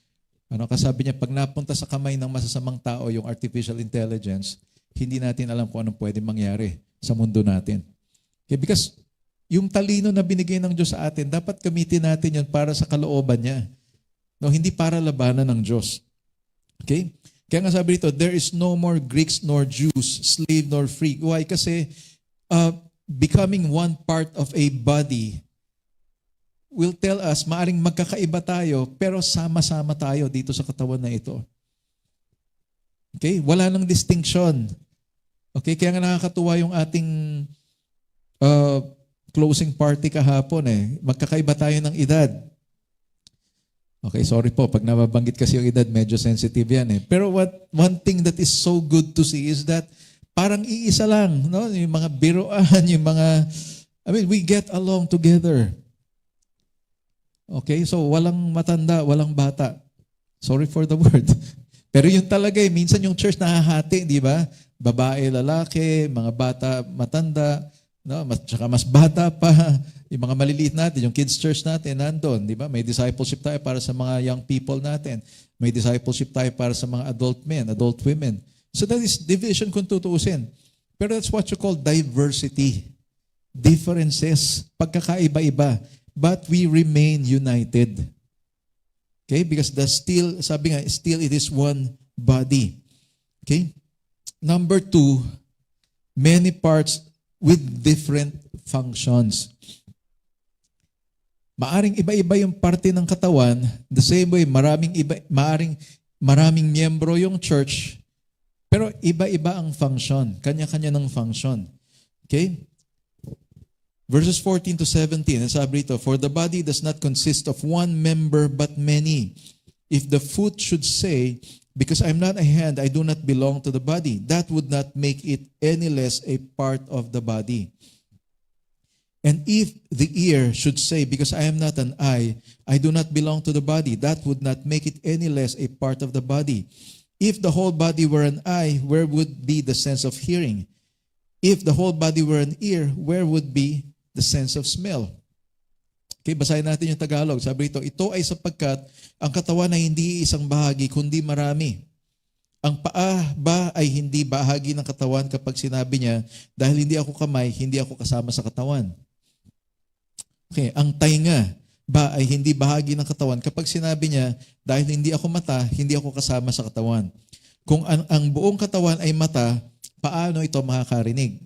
Kasabi niya, pag napunta sa kamay ng masasamang tao yung artificial intelligence, hindi natin alam kung anong pwede mangyari sa mundo natin. Okay, because yung talino na binigay ng Diyos sa atin, dapat gamitin natin yun para sa kalooban niya. Hindi para labanan ng Diyos. Okay? Kaya nga sabi dito, there is no more Greeks nor Jews, slave nor free. Why? Kasi becoming one part of a body will tell us, maaring magkakaiba tayo, pero sama-sama tayo dito sa katawan na ito. Okay? Wala nang distinction. Okay? Kaya nga nakakatuwa yung ating closing party kahapon Magkakaiba tayo ng edad. Okay, sorry po. Pag nababanggit kasi yung edad, medyo sensitive yan Pero one thing that is so good to see is that parang iisa lang, no? Yung mga biruan, yung mga, we get along together. Okay, so walang matanda, walang bata. Sorry for the word. Pero yun talaga minsan yung church nahahati, di ba? Babae, lalaki, mga bata, matanda, no? Tsaka mas bata pa. Yung mga maliliit natin, yung kids church natin, nandun, di ba? May discipleship tayo para sa mga young people natin. May discipleship tayo para sa mga adult men, adult women. So that is division kung tutuusin. Pero that's what you call diversity. Differences, pagkakaiba-iba. But we remain united. Okay? Because sabi nga, still it is one body. Okay? Number 2, many parts with different functions. Maaring iba-iba yung parte ng katawan, the same way maraming miyembro yung church, pero iba-iba ang function, kanya-kanya ng function. Okay? Verses 14 to 17, sabi rito, for the body does not consist of one member but many. If the foot should say, because I'm not a hand, I do not belong to the body, that would not make it any less a part of the body. And if the ear should say, because I am not an eye, I do not belong to the body, that would not make it any less a part of the body. If the whole body were an eye, where would be the sense of hearing? If the whole body were an ear, where would be the sense of smell? Okay, basahin natin yung Tagalog. Sabi rito, ito ay sapagkat ang katawan ay hindi isang bahagi, kundi marami. Ang paa ba ay hindi bahagi ng katawan kapag sinabi niya, dahil hindi ako kamay, hindi ako kasama sa katawan. Okay, ang tainga ba ay hindi bahagi ng katawan kapag sinabi niya, dahil hindi ako mata, hindi ako kasama sa katawan. Kung ang buong katawan ay mata, paano ito makakarinig?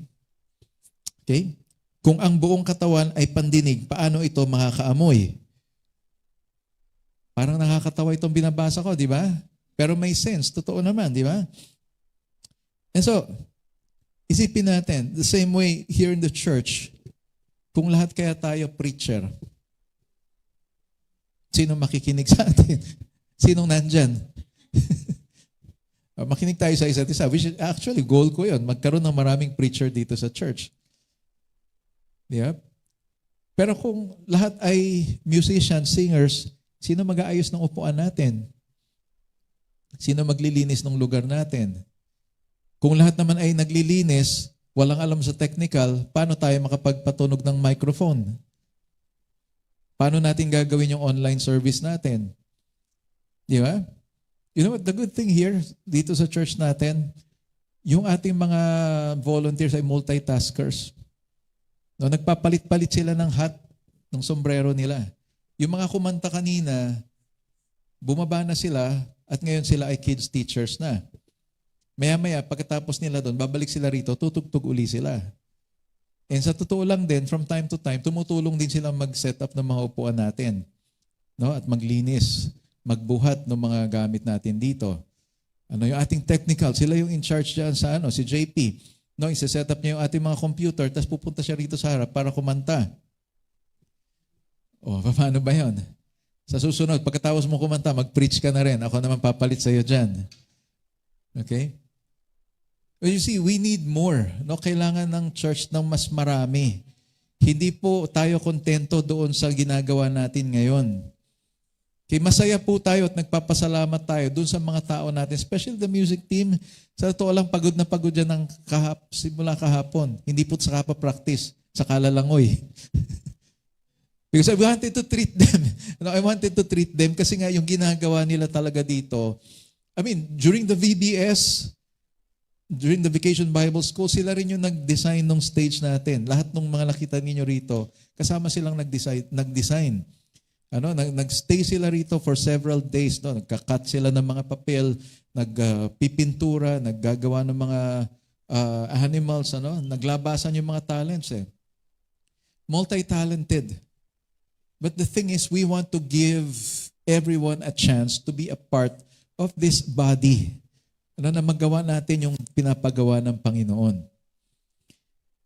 Okay? Kung ang buong katawan ay pandinig, paano ito makakaamoy? Parang nakakatawa itong binabasa ko, di ba? Pero may sense, totoo naman, di ba? And so, isipin natin, the same way here in the church, kung lahat kaya tayo preacher, sino makikinig sa atin? Sinong nandyan? Makinig tayo sa isa't isa. Which is, actually, goal ko yun. Magkaroon ng maraming preacher dito sa church. Yeah. Pero kung lahat ay musicians, singers, sino mag-aayos ng upuan natin? Sino maglilinis ng lugar natin? Kung lahat naman ay naglilinis, walang alam sa technical, paano tayo makapagpatunog ng microphone? Paano natin gagawin yung online service natin? Di ba? You know what? The good thing here, dito sa church natin, yung ating mga volunteers ay multitaskers. No, nagpapalit-palit sila ng hat, ng sombrero nila. Yung mga kumanta kanina, bumaba na sila at ngayon sila ay kids teachers na. Maya-maya, pagkatapos nila doon, babalik sila rito, tutugtog uli sila. And sa totoo lang din, from time to time, tumutulong din sila mag-set up ng mga upuan natin. No? At maglinis, magbuhat ng mga gamit natin dito. Yung ating technical, sila yung in charge dyan sa si JP. No, isa-set up niya yung ating mga computer, tapos pupunta siya rito sa harap para kumanta. Paano ba yun? Sa susunod, pagkatapos mo kumanta, mag-preach ka na rin. Ako naman papalit sa iyo dyan. Okay? Well, you see, we need more. No? Kailangan ng church ng mas marami. Hindi po tayo kontento doon sa ginagawa natin ngayon. Okay, masaya po tayo at nagpapasalamat tayo doon sa mga tao natin, especially the music team. Sa totoo lang, pagod na pagod yan ng simula kahapon. Hindi po sa kapa-practice, sa kalalangoy. Because I wanted to treat them. I wanted to treat them kasi nga yung ginagawa nila talaga dito. I mean, during the VBS, during the Vacation Bible School, sila rin yung nag-design ng stage natin. Lahat ng mga nakita ninyo rito, kasama silang nag-design. Nag-stay sila rito for several days. No? Nagka-cut sila ng mga papel, nagpipintura, naggagawa ng mga animals, naglabasan yung mga talents. Multi-talented. But the thing is, we want to give everyone a chance to be a part of this body. Na magawa natin yung pinapagawa ng Panginoon.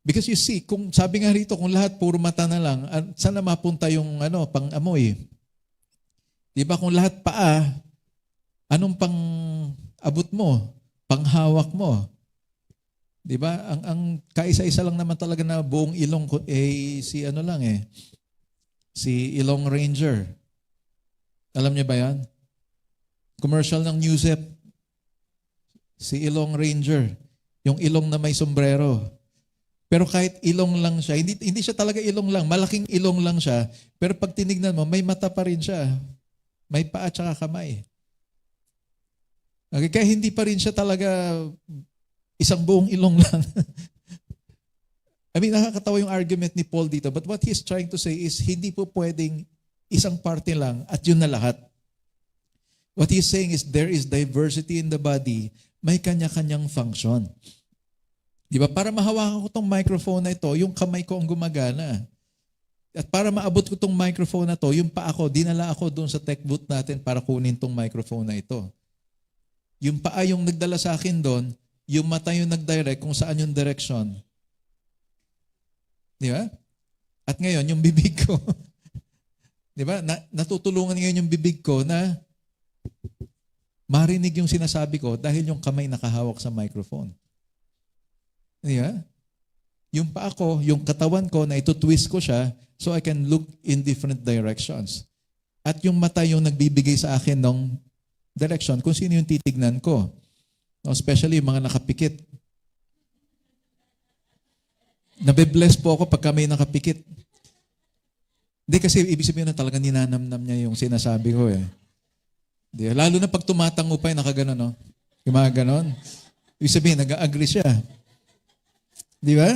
Because you see, kung sabi nga rito, kung lahat puro mata na lang, saan na mapunta yung pang-amoy? Di ba kung lahat paa, anong pang-abot mo? Panghawak mo? Di ba? Ang kaisa-isa lang naman talaga na buong ilong si Ilong Ranger. Alam niyo ba yan? Commercial ng Newsep. Si Ilong Ranger. Yung ilong na may sombrero. Pero kahit ilong lang siya, hindi siya talaga ilong lang, malaking ilong lang siya, pero pag tinignan mo, may mata pa rin siya. May paa at saka kamay. Okay, kaya hindi pa rin siya talaga isang buong ilong lang. I mean, nakakatawa yung argument ni Paul dito, but what he's trying to say is, hindi po pwedeng isang parte lang at yun na lahat. What he's saying is, there is diversity in the body, may kanya-kanyang function. Di ba? Para mahawakan ko tong microphone na ito, yung kamay ko ang gumagana. At para maabot ko tong microphone na to, yung paa ko, dinala ako doon sa tech booth natin para kunin tong microphone na ito. Yung paa yung nagdala sa akin doon, yung mata yung nag-direct kung saan yung direction. Di ba? At ngayon, yung bibig ko, di ba? Natutulungan ngayon yung bibig ko na marinig yung sinasabi ko dahil yung kamay nakahawak sa microphone. Yeah. Yung paa ko, yung katawan ko, na ito-twist ko siya so I can look in different directions. At yung mata yung nagbibigay sa akin ng direction kung sino yung titignan ko. Especially yung mga nakapikit. Nabe-bless po ako pag kami nakapikit. Hindi kasi ibig sabihin na talaga ninanamnam niya yung sinasabi ko eh. Di, lalo na pag tumatango pa yung nakaganon, no? Yung mga ganon. Ibig sabihin, nag-agree siya. Di ba?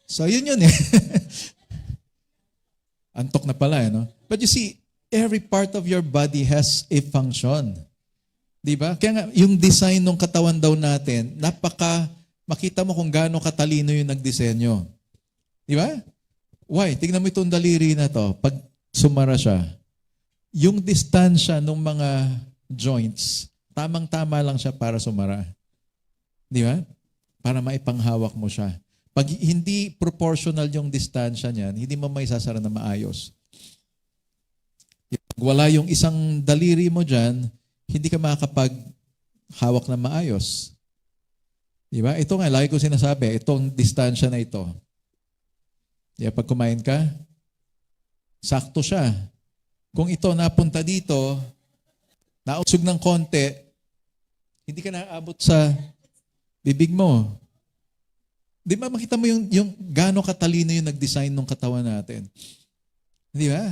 So, yun eh. Antok na pala, no? But you see, every part of your body has a function. Di ba? Kaya nga, yung design ng katawan daw natin, makita mo kung gaano katalino yung nagdisenyo. Di ba? Why? Tingnan mo itong daliri na to. Pag sumara siya, yung distansya ng mga joints, tamang-tama lang siya para sumara. Di ba? Para maipanghawak mo siya. Pag hindi proportional yung distansya niyan, hindi mo may sasara na maayos. Pag wala yung isang daliri mo dyan, hindi ka makakapaghawak na maayos. Di ba? Ito nga, lagi ko sinasabi, itong distansya na ito. Di ba? Pag kumain ka, sakto siya. Kung ito napunta dito, nausog ng konti, hindi ka naaabot sa bibig mo. Di ba makita mo yung gaano katalino yung nag-design ng katawan natin? Di ba?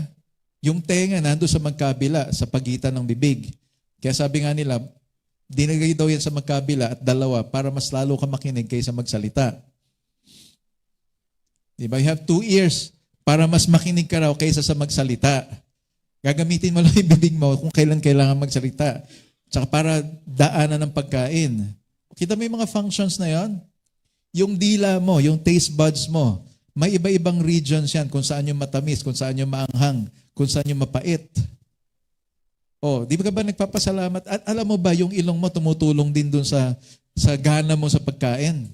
Yung tenga nando sa magkabila, sa pagitan ng bibig. Kaya sabi nga nila, dinagay daw yan sa magkabila at dalawa para mas lalo ka makinig kaysa magsalita. Di ba? You have 2 ears para mas makinig ka raw kaysa sa magsalita. Gagamitin mo lang yung bibig mo kung kailan kailangan magsalita. Tsaka para daanan ng pagkain. Kita mo yung mga functions na yon? Yung dila mo, yung taste buds mo, may iba-ibang regions yan kung saan yung matamis, kung saan yung maanghang, kung saan yung mapait. Oh, di ba nagpapasalamat? At alam mo ba, yung ilong mo tumutulong din dun sa gana mo sa pagkain.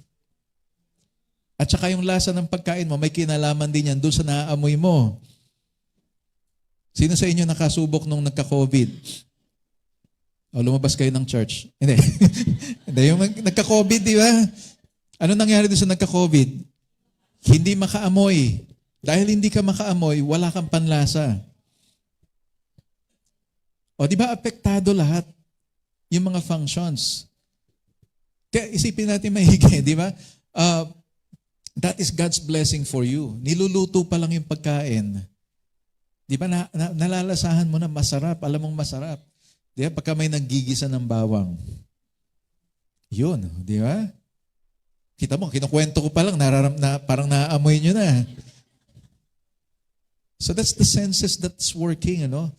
At saka yung lasa ng pagkain mo, may kinalaman din yan dun sa naaamoy mo. Sino sa inyo nakasubok nung nagka-COVID? O, lumabas kayo ng church? Hindi. Hindi, yung nagka-COVID, di ba? Ano nangyari dun sa nagka-COVID? Hindi makaamoy. Dahil hindi ka makaamoy, wala kang panlasa. O, di ba apektado lahat yung mga functions? Kaya isipin natin maigi, di ba? That is God's blessing for you. Niluluto pa lang yung pagkain. Di ba nalalasahan mo na masarap, alam mong masarap. Di ba? Pagka may naggigisa ng bawang. Yun, di ba? Kita mo, kinukwento ko pa lang, parang naaamoy nyo na. So that's the senses that's working, ano?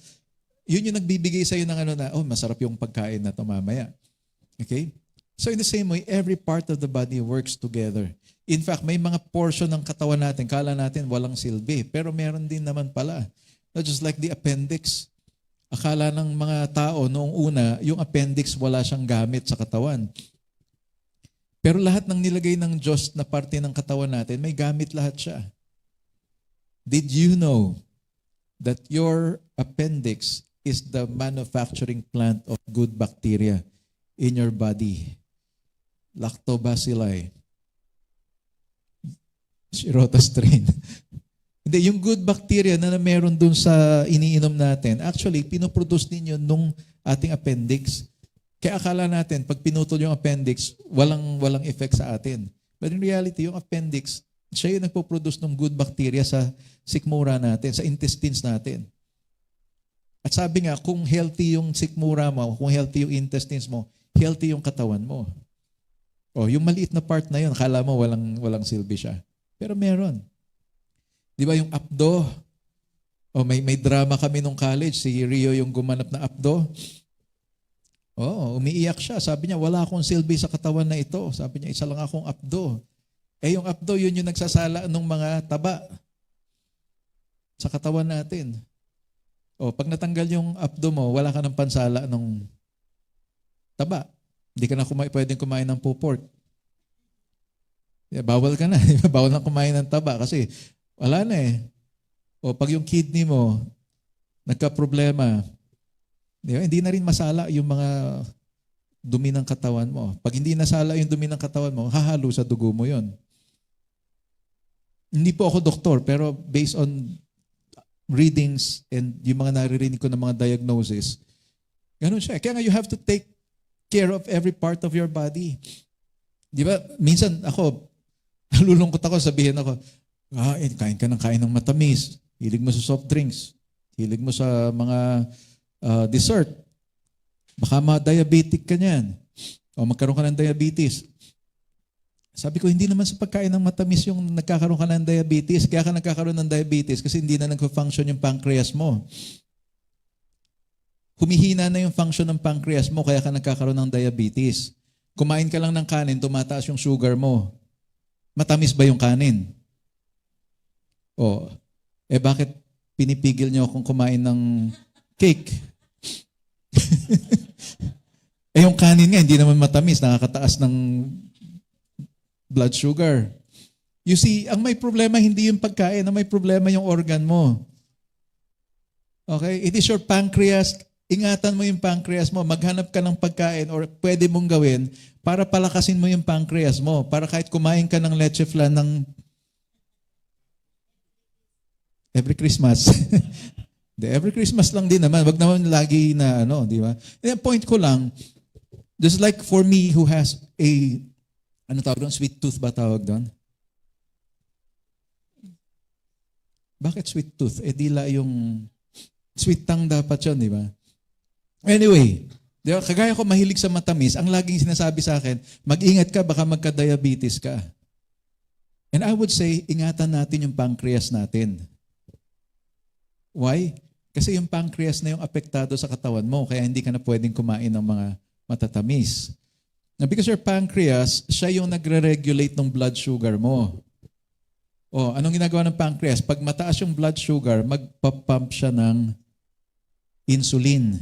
Yun yung nagbibigay sa'yo ng masarap yung pagkain na ito mamaya. Okay? So in the same way, every part of the body works together. In fact, may mga portion ng katawan natin, kala natin walang silbi, pero meron din naman pala. Not just like the appendix. Akala ng mga tao noong una, yung appendix wala siyang gamit sa katawan. Pero lahat ng nilagay ng Diyos na parte ng katawan natin, may gamit lahat siya. Did you know that your appendix is the manufacturing plant of good bacteria in your body? Lactobacilli. Shirota strain. Hindi, yung good bacteria na meron dun sa iniinom natin, actually, pinoproduce ninyo nung ating appendix. Kaya akala natin, pag pinutol yung appendix, walang effect sa atin. But in reality, yung appendix, siya yung nagpo-produce ng good bacteria sa sikmura natin, sa intestines natin. At sabi nga, kung healthy yung sikmura mo, kung healthy yung intestines mo, healthy yung katawan mo. O, yung maliit na part na yun, akala mo walang silbi siya. Pero meron. Di ba yung apdo? O, may drama kami nung college, si Rio yung gumanap na apdo. Umiiyak siya. Sabi niya, wala akong silbi sa katawan na ito. Sabi niya, isa lang akong apdo. Yung apdo, yun yung nagsasala ng mga taba sa katawan natin. Pag natanggal yung apdo mo, wala ka ng pansala ng taba. Hindi ka na pwedeng kumain ng pork. Bawal ka na. Bawal na kumain ng taba kasi wala na eh. Pag yung kidney mo nagka-problema, hindi na rin masala yung mga dumi ng katawan mo. Pag hindi nasala yung dumi ng katawan mo, hahalo sa dugo mo yon. Hindi po ako doktor, pero based on readings and yung mga naririnig ko ng mga diagnosis, ganun siya. Kaya nga you have to take care of every part of your body. Di ba? Minsan ako, nalulungkot ako, sabihin ako, kain ka ng matamis, hilig mo sa soft drinks, hilig mo sa mga dessert, baka ma-diabetic ka niyan o magkaroon ka ng diabetes. Sabi ko, hindi naman sa pagkain ng matamis yung nagkakaroon ka ng diabetes. Kaya ka nagkakaroon ng diabetes kasi hindi na nag-function yung pancreas mo. Humihina na yung function ng pancreas mo, kaya ka nagkakaroon ng diabetes. Kumain ka lang ng kanin, tumataas yung sugar mo. Matamis ba yung kanin? Bakit pinipigil niyo akong kumain ng cake? Yung kanin nga, hindi naman matamis, nakakataas ng blood sugar. You see, ang may problema hindi yung pagkain, ang may problema yung organ mo. Okay? It is your pancreas. Ingatan mo yung pancreas mo. Maghanap ka ng pagkain or pwede mong gawin para palakasin mo yung pancreas mo. Para kahit kumain ka ng leche flan ng every Christmas. Every Christmas lang din naman. Wag naman lagi na di ba? And point ko lang, just like for me who has a tawag doon? Sweet tooth ba tawag doon? Bakit sweet tooth? Dila yung sweet tongue dapat yun, di ba? Anyway, di ba, kagaya ko mahilig sa matamis, ang laging sinasabi sa akin, mag-ingat ka, baka magka-diabetes ka. And I would say, ingatan natin yung pancreas natin. Why? Kasi yung pancreas na yung apektado sa katawan mo, kaya hindi ka na pwedeng kumain ng mga matatamis. Now, because your pancreas, siya yung nagre-regulate ng blood sugar mo. Anong ginagawa ng pancreas? Pag mataas yung blood sugar, magpapump siya ng insulin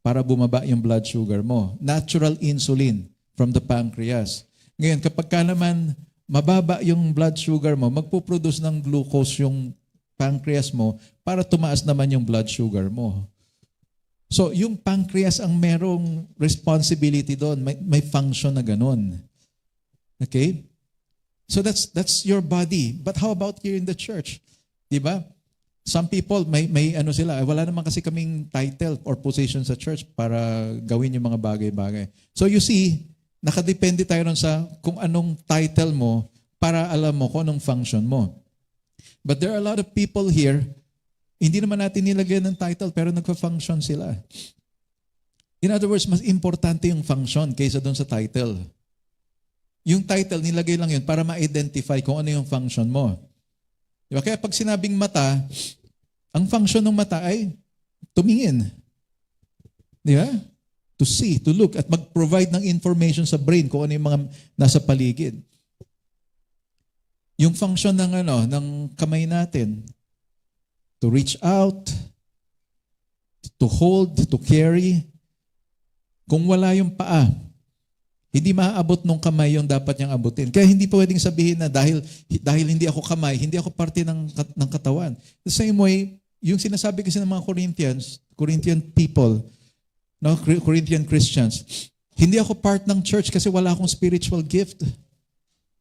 para bumaba yung blood sugar mo. Natural insulin from the pancreas. Ngayon, kapag ka naman mababa yung blood sugar mo, magpuproduce ng glucose yung pancreas mo para tumaas naman yung blood sugar mo. So, yung pancreas ang merong responsibility doon. May function na ganun. Okay? So, that's your body. But how about here in the church? Diba? Some people, may sila. Wala naman kasi kaming title or position sa church para gawin yung mga bagay-bagay. So, you see, nakadepende tayo ron sa kung anong title mo para alam mo kung anong function mo. But there are a lot of people here, hindi naman natin nilagyan ng title pero nagpa-function sila. In other words, mas importante yung function kaysa doon sa title. Yung title, nilagay lang yun para ma-identify kung ano yung function mo. Diba? Kaya pag sinabing mata, ang function ng mata ay tumingin. Di ba? To see, to look, at mag-provide ng information sa brain kung ano yung mga nasa paligid. Yung function ng kamay natin, to reach out, to hold, to carry. Kung wala yung paa, hindi maaabot nung kamay yung dapat niyang abutin. Kaya hindi pwedeng sabihin na dahil hindi ako kamay, hindi ako parte ng katawan. The same way, yung sinasabi kasi ng mga Corinthian people, Corinthian Christians, hindi ako part ng church kasi wala akong spiritual gift.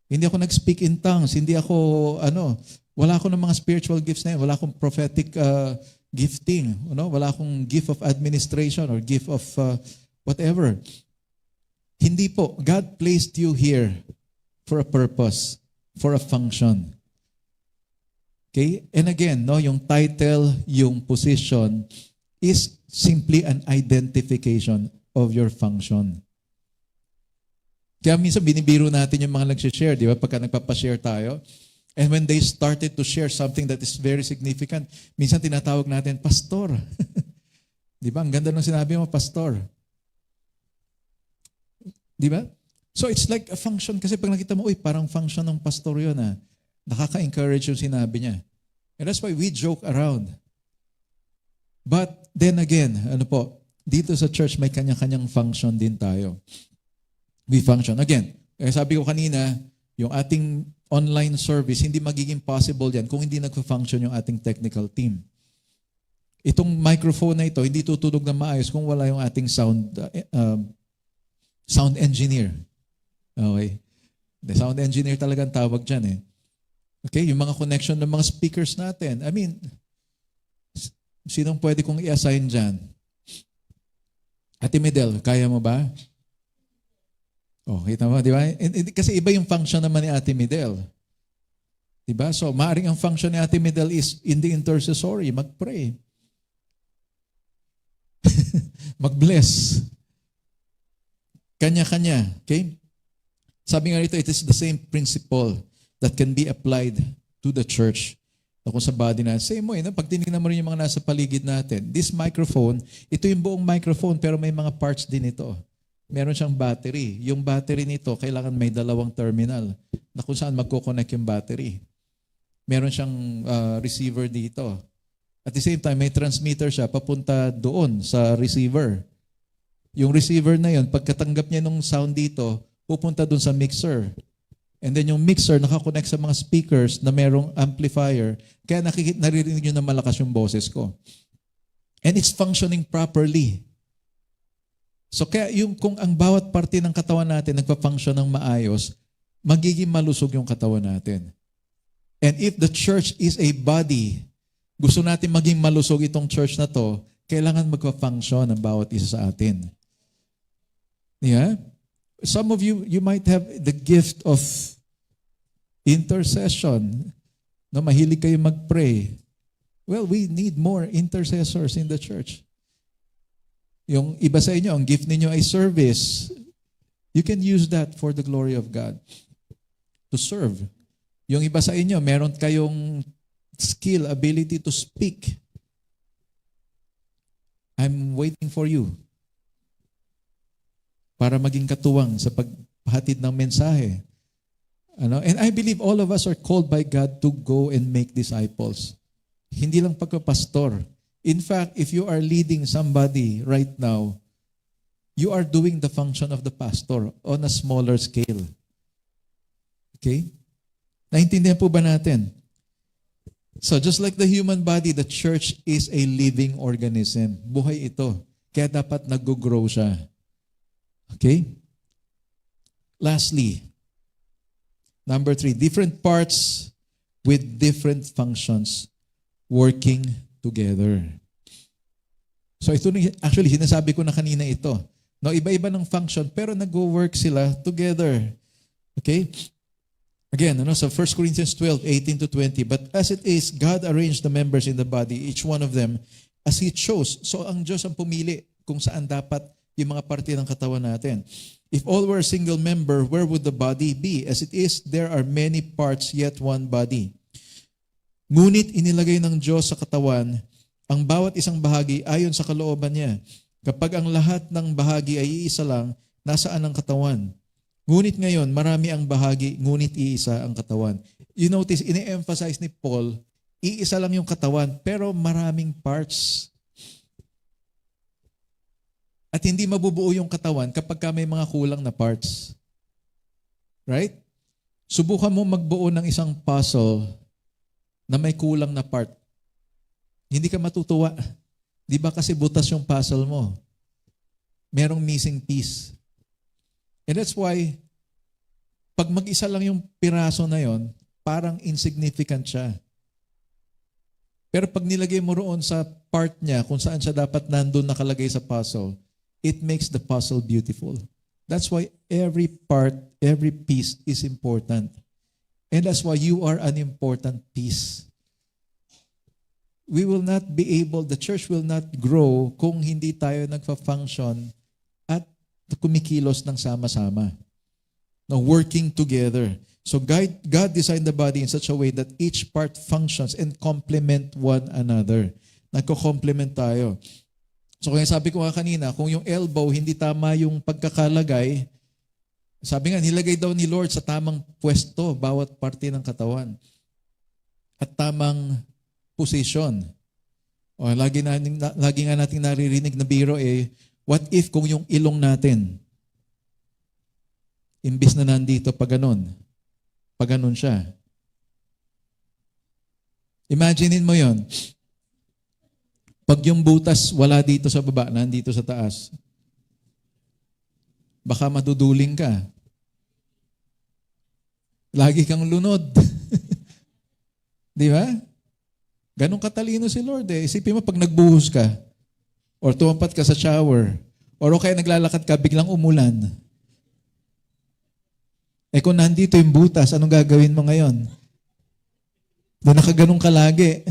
Hindi ako nag-speak in tongues, wala akong ng mga spiritual gifts na yun. Wala akong prophetic gifting. Wala akong gift of administration or gift of whatever. Hindi po. God placed you here for a purpose, for a function. Okay? And again, yung title, yung position is simply an identification of your function. Kaya minsan binibiro natin yung mga nag-share, di ba? Pagka nagpapashare tayo. And when they started to share something that is very significant, minsan tinatawag natin, Pastor. Di ba? Ang ganda ng sinabi mo, Pastor. Di ba? So it's like a function. Kasi pag nakita mo, parang function ng pastor yun. Nakaka-encourage yung sinabi niya. And that's why we joke around. But then again, dito sa church may kanya-kanyang function din tayo. We function. Again, sabi ko kanina, yung ating online service, hindi magiging possible yan kung hindi nagfa-function yung ating technical team. Itong microphone na ito, hindi tutunog na maayos kung wala yung ating sound engineer. Okay? The sound engineer talagang tawag dyan . Okay? Yung mga connection ng mga speakers natin. Sinong pwede kong i-assign dyan? Ate Medel, kaya mo ba? Kita mo, di ba? Kasi iba yung function naman ni Ate Medel. Di ba? So, maaaring ang function ni Ate Medel is in the intercessory, mag-pray. Mag-bless. Kanya-kanya. Okay? Sabi nga rito, it is the same principle that can be applied to the church. Na kung sa body na, same way, pag tinignan mo rin yung mga nasa paligid natin, this microphone, ito yung buong microphone pero may mga parts din ito. Meron siyang battery. Yung battery nito, kailangan may dalawang terminal na kung saan magkoconnect yung battery. Meron siyang receiver dito. At the same time, may transmitter siya papunta doon sa receiver. Yung receiver na yun, pagkatanggap niya ng sound dito, pupunta doon sa mixer. And then yung mixer nakakonect sa mga speakers na merong amplifier, kaya naririnig nyo na malakas yung boses ko. And it's functioning properly. So kaya kung ang bawat parte ng katawan natin nagpa-function ng maayos, magiging malusog yung katawan natin. And if the church is a body, gusto natin maging malusog itong church na to, kailangan magpa-function ang bawat isa sa atin. Yeah? Some of you might have the gift of intercession. No, mahilig kayo mag-pray. Well, we need more intercessors in the church. Yung iba sa inyo, ang gift ninyo ay service. You can use that for the glory of God. To serve. Yung iba sa inyo, meron kayong skill, ability to speak. I'm waiting for you. Para maging katuwang sa paghatid ng mensahe. And I believe all of us are called by God to go and make disciples. Hindi lang pagkapastor. In fact, if you are leading somebody right now, you are doing the function of the pastor on a smaller scale. Okay? Naintindihan po ba natin? So just like the human body, the church is a living organism. Buhay ito. Kaya dapat nag-grow siya. Okay? Lastly, number 3, different parts with different functions working together. So ito actually sinasabi ko na kanina ito. No, iba-iba ng function pero nag-work sila together. Okay? Again, so 1 Corinthians 12:18-20, but as it is, God arranged the members in the body, each one of them, as He chose. So ang Diyos ang pumili kung saan dapat yung mga parte ng katawan natin. If all were a single member, where would the body be? As it is, there are many parts, yet one body. Ngunit inilagay ng Diyos sa katawan ang bawat isang bahagi ayon sa kalooban niya. Kapag ang lahat ng bahagi ay iisa lang, nasaan ang katawan? Ngunit ngayon, marami ang bahagi, ngunit iisa ang katawan. You notice, ine-emphasize ni Paul, iisa lang yung katawan, pero maraming parts. At hindi mabubuo yung katawan kapag may mga kulang na parts. Right? Subukan mo magbuo ng isang puzzle na may kulang na part. Hindi ka matutuwa. Di ba kasi butas yung puzzle mo? Merong missing piece. And that's why, pag mag-isa lang yung piraso na yon, parang insignificant siya. Pero pag nilagay mo roon sa part niya, kung saan siya dapat nandun nakalagay sa puzzle, it makes the puzzle beautiful. That's why every part, every piece is important. And that's why you are an important piece. We will not be able, the church will not grow kung hindi tayo nagfa-function at kumikilos ng sama-sama. Now, working together. So God designed the body in such a way that each part functions and complement one another. Nagko-complement tayo. So kaya sabi ko nga kanina, kung yung elbow hindi tama yung pagkakalagay, sabi nga, nilagay daw ni Lord sa tamang pwesto bawat parte ng katawan. At tamang position. O, lagi nga nating naririnig na biro what if kung yung ilong natin, imbis na nandito pa ganun siya. Imaginein mo yon. Pag yung butas wala dito sa baba, nandito sa taas, baka maduduling ka. Lagi kang lunod. Di ba? Ganong katalino si Lord eh. Isipin mo pag nagbuhos ka, or tumampat ka sa shower, or kaya naglalakad ka, biglang umulan. Kung nandito yung butas, anong gagawin mo ngayon? Doon nakaganong ka lagi.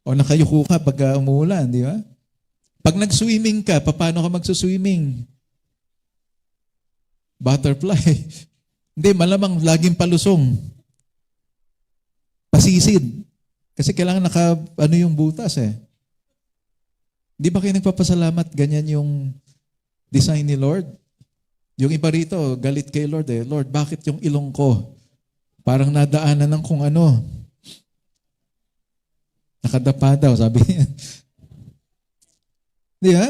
O nakayuko ka pag umuulan, di ba? Pag nag-swimming ka, paano ka magsuswimming? Butterfly. Hindi, malamang laging palusong. Pasisid. Kasi kailangan yung butas eh. Di ba kayo nagpapasalamat ganyan yung design ni Lord? Yung iba rito, galit kay Lord eh. Lord, bakit yung ilong ko? Parang nadaanan ng kung ano. Nakadapa daw, sabi niya. Di ba?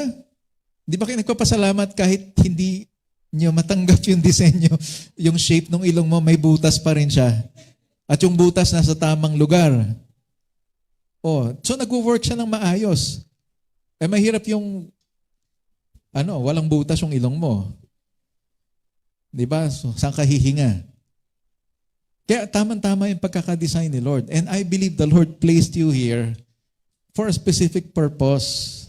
Di ba kayo nagpapasalamat kahit hindi nyo matanggap yung disenyo, yung shape ng ilong mo, may butas pa rin siya. At yung butas nasa tamang lugar. So nag-work siya ng maayos. Mahirap yung walang butas yung ilong mo. Di ba? So, saan ka hihinga? Kaya tama-tama yung pagkakadesign ni Lord. And I believe the Lord placed you here for a specific purpose.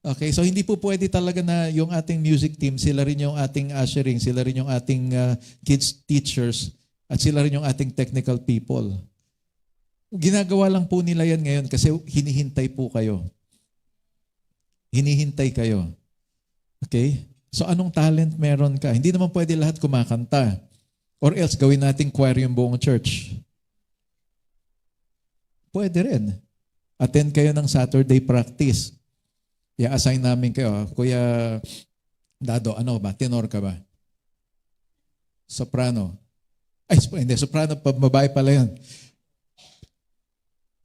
Okay, so hindi po pwede talaga na yung ating music team, sila rin yung ating ushering, sila rin yung ating kids teachers, at sila rin yung ating technical people. Ginagawa lang po nila yan ngayon kasi hinihintay po kayo. Hinihintay kayo. Okay? So anong talent meron ka? Hindi naman pwede lahat kumakanta. Or else gawin nating choir yung buong church. Pwede rin. Attend kayo ng Saturday practice. I-assign namin kayo. Kuya Dado, tenor ka ba? Soprano. Hindi, soprano, babae pala yun.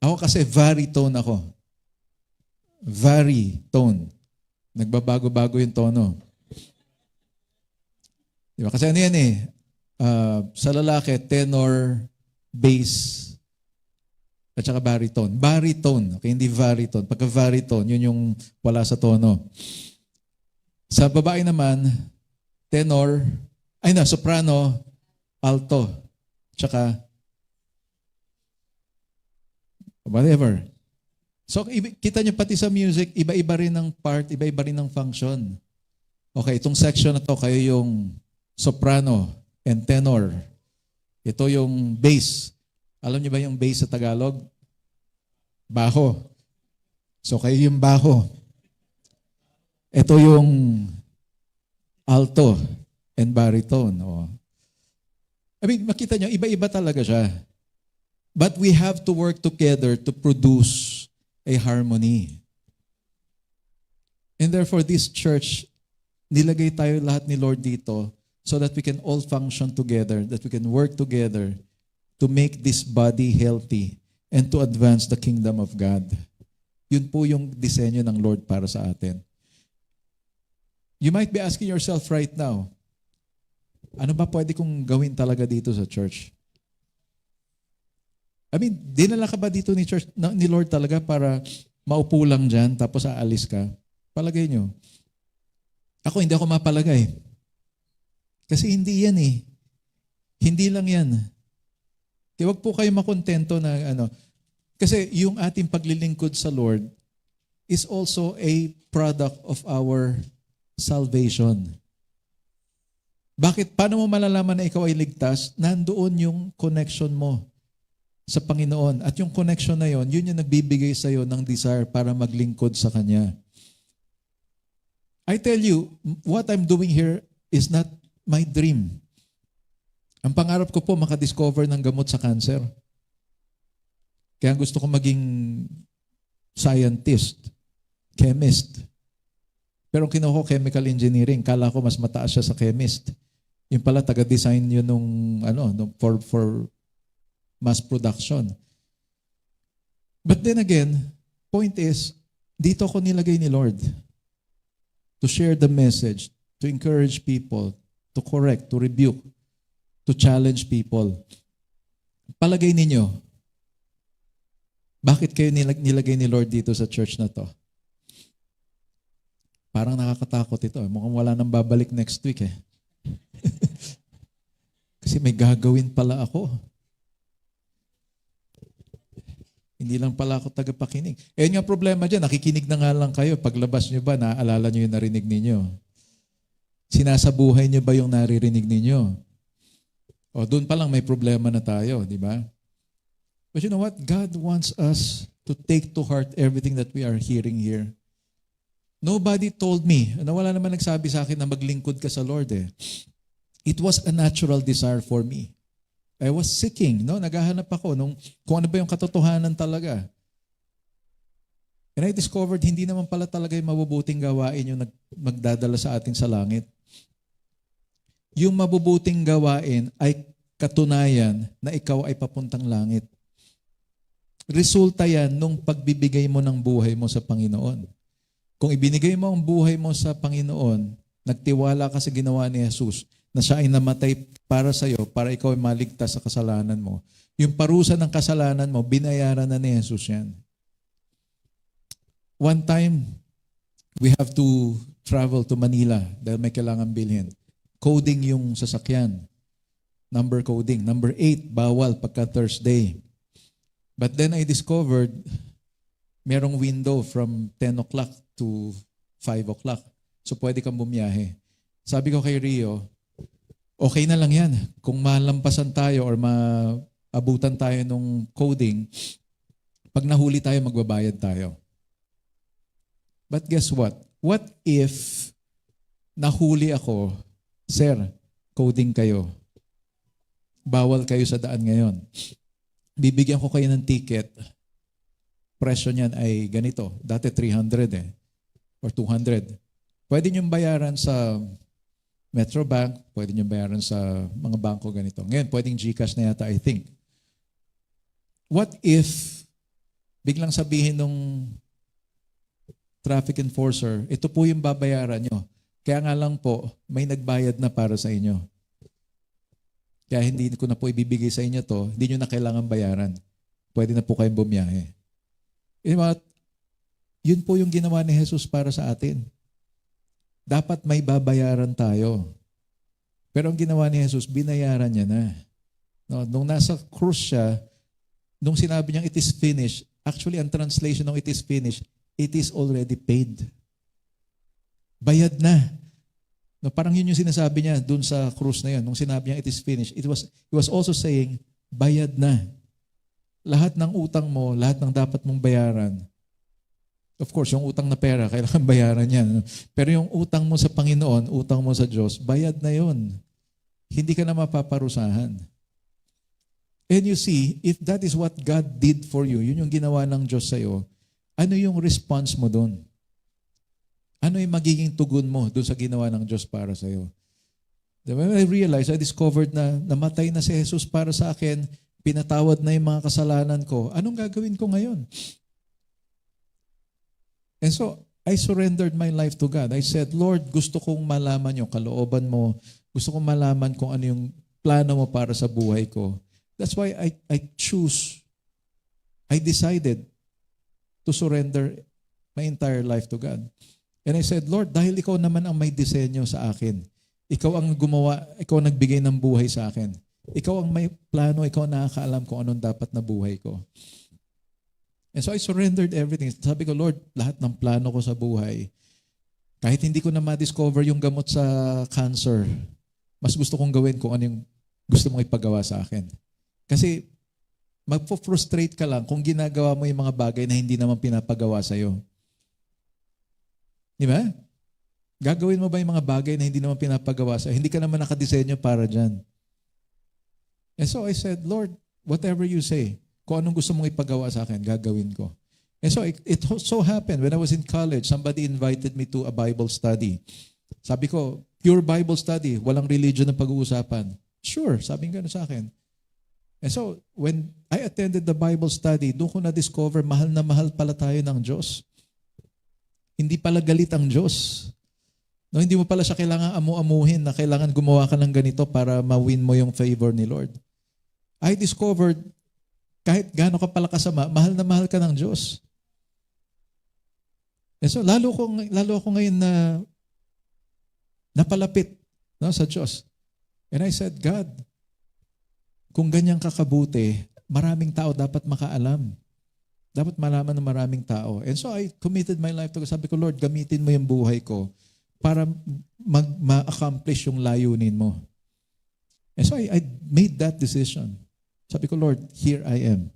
Ako kasi baritone ako. Baritone. Nagbabago-bago yung tono. Diba? Kasi yan eh. Sa lalaki, tenor, bass, at saka baritone. Baritone, okay, hindi baritone. Pagka baritone, yun yung wala sa tono. Sa babae naman, tenor, soprano, alto, tsaka whatever. So, kita nyo pati sa music, iba-iba rin ng part, iba-iba rin ng function. Okay, itong section na to, kayo yung soprano and tenor. Ito yung bass. Alam niyo ba yung bass sa Tagalog? Baho. So kayo yung baho. Ito yung alto and baritone. Makita niyo, iba-iba talaga siya. But we have to work together to produce a harmony. And therefore, this church, nilagay tayo lahat ni Lord dito so that we can all function together, that we can work together to make this body healthy and to advance the kingdom of God. Yun po yung disenyo ng Lord para sa atin. You might be asking yourself right now, ano ba pwede kong gawin talaga dito sa church? Dinala ka ba dito ni Lord talaga para maupo lang dyan tapos aalis ka? Palagay nyo. Hindi ako mapalagay. Kasi hindi yan eh. Hindi lang yan. Kaya wag po kayo makontento na Kasi yung ating paglilingkod sa Lord is also a product of our salvation. Bakit? Paano mo malalaman na ikaw ay ligtas? Nandoon yung connection mo sa Panginoon. At yung connection na yon, yun yung nagbibigay sa iyo ng desire para maglingkod sa Kanya. I tell you, what I'm doing here is not my dream. Ang pangarap ko po, makadiscover ng gamot sa cancer. Kaya gusto ko maging scientist, chemist. Pero kinuha ko chemical engineering. Kala ko mas mataas siya sa chemist. Yung pala, taga-design yun for mass production. But then again, point is, dito ko nilagay ni Lord to share the message, to encourage people, to correct, to rebuke, to challenge people. Palagay ninyo, bakit kayo nilagay ni Lord dito sa church na to? Parang nakakatakot ito. Mukhang wala nang babalik next week eh. Kasi may gagawin pala ako. Hindi lang pala ako tagapakinig. Yun nga problema dyan, nakikinig na nga lang kayo. Paglabas nyo ba, naaalala nyo yung narinig ninyo? Sinasabuhay nyo ba yung naririnig ninyo? Doon pa lang may problema na tayo, di ba? But you know what? God wants us to take to heart everything that we are hearing here. Nobody told me, wala naman nagsabi sa akin na maglingkod ka sa Lord eh. It was a natural desire for me. I was seeking, no? Naghahanap ako kung ano ba yung katotohanan talaga. And I discovered hindi naman pala talaga yung mabubuting gawain yung magdadala sa atin sa langit. Yung mabubuting gawain ay katunayan na ikaw ay papuntang langit. Resulta yan nung pagbibigay mo ng buhay mo sa Panginoon. Kung ibinigay mo ang buhay mo sa Panginoon, nagtiwala ka sa ginawa ni Jesus, na siya ay namatay para sa iyo, para ikaw ay maligtas sa kasalanan mo. Yung parusa ng kasalanan mo, binayaran na ni Jesus yan. One time, we have to travel to Manila dahil may kailangan bilhin. Coding yung sasakyan. Number coding. Number 8, bawal pagka Thursday. But then I discovered merong window from 10 o'clock to 5 o'clock. So pwede kang bumiyahe. Sabi ko kay Rio, okay na lang yan. Kung malampasan tayo or maabutan tayo nung coding, pag nahuli tayo, magbabayad tayo. But guess what? What if nahuli ako, sir, coding kayo. Bawal kayo sa daan ngayon. Bibigyan ko kayo ng ticket. Presyo niyan ay ganito. Dati 300 or 200. Pwede niyong bayaran sa Metrobank, pwede niyong bayaran sa mga bangko ganito. Ngayon, pwedeng GCash na yata, I think. What if biglang sabihin nung traffic enforcer, ito po yung babayaran nyo. Kaya nga lang po, may nagbayad na para sa inyo. Kaya hindi ko na po ibibigay sa inyo to, hindi nyo na kailangan bayaran. Pwede na po kayong bumiyahe. Yun po yung ginawa ni Jesus para sa atin. Dapat may babayaran tayo. Pero ang ginawa ni Jesus, binayaran niya na. No, nung nasa krus siya, nung sinabi niyang it is finished, actually ang translation ng it is finished, it is already paid. Bayad na. No, parang yun yung sinasabi niya dun sa krus na yun. Nung sinabi niya it is finished, it was also saying, bayad na. Lahat ng utang mo, lahat ng dapat mong bayaran. Of course, yung utang na pera, kailangan bayaran yan. Pero yung utang mo sa Panginoon, utang mo sa Diyos, bayad na yun. Hindi ka na mapaparusahan. And you see, if that is what God did for you, yun yung ginawa ng Diyos sa'yo, ano yung response mo dun? Ano yung magiging tugon mo dun sa ginawa ng Diyos para sa'yo? When I realized, I discovered na namatay na si Jesus para sa akin, pinatawad na yung mga kasalanan ko, anong gagawin ko ngayon? And so, I surrendered my life to God. I said, Lord, gusto kong malaman yung kalooban mo. Gusto kong malaman kung ano yung plano mo para sa buhay ko. That's why I decided to surrender my entire life to God. And I said, Lord, dahil ikaw naman ang may disenyo sa akin. Ikaw ang gumawa, ikaw ang nagbigay ng buhay sa akin. Ikaw ang may plano, ikaw ang nakakaalam kung anong dapat na buhay ko. And so I surrendered everything. Sabi ko, Lord, lahat ng plano ko sa buhay, kahit hindi ko na ma-discover yung gamot sa cancer, mas gusto kong gawin kung ano yung gusto mong ipagawa sa akin. Kasi magpo-frustrate ka lang kung ginagawa mo yung mga bagay na hindi naman pinapagawa sa'yo. Di ba? Gagawin mo ba yung mga bagay na hindi naman pinapagawa sa'yo? Hindi ka naman nakadesenyo para dyan. And so I said, Lord, whatever you say, kung anong gusto mong ipagawa sa akin, gagawin ko. And so it so happened, when I was in college, somebody invited me to a Bible study. Sabi ko, pure Bible study, walang religion na pag-uusapan. Sure, sabi nga sa akin. And so, when I attended the Bible study, doon ko na-discover, mahal na mahal pala tayo ng Diyos. Hindi pala galit ang Diyos. No, hindi mo pala siya kailangan amu-amuhin na kailangan gumawa ka ng ganito para ma-win mo yung favor ni Lord. I discovered, kahit gaano ka pala kasama, mahal na mahal ka ng Diyos. And so, lalo ako ngayon na napalapit, no, sa Diyos. And I said, God, kung ganyan kakabuti, maraming tao dapat makaalam. Dapat malaman ng maraming tao. And so I committed my life to God. Sabi ko, Lord, gamitin mo yung buhay ko para ma-accomplish yung layunin mo. And so I made that decision. Sabi ko, Lord, here I am.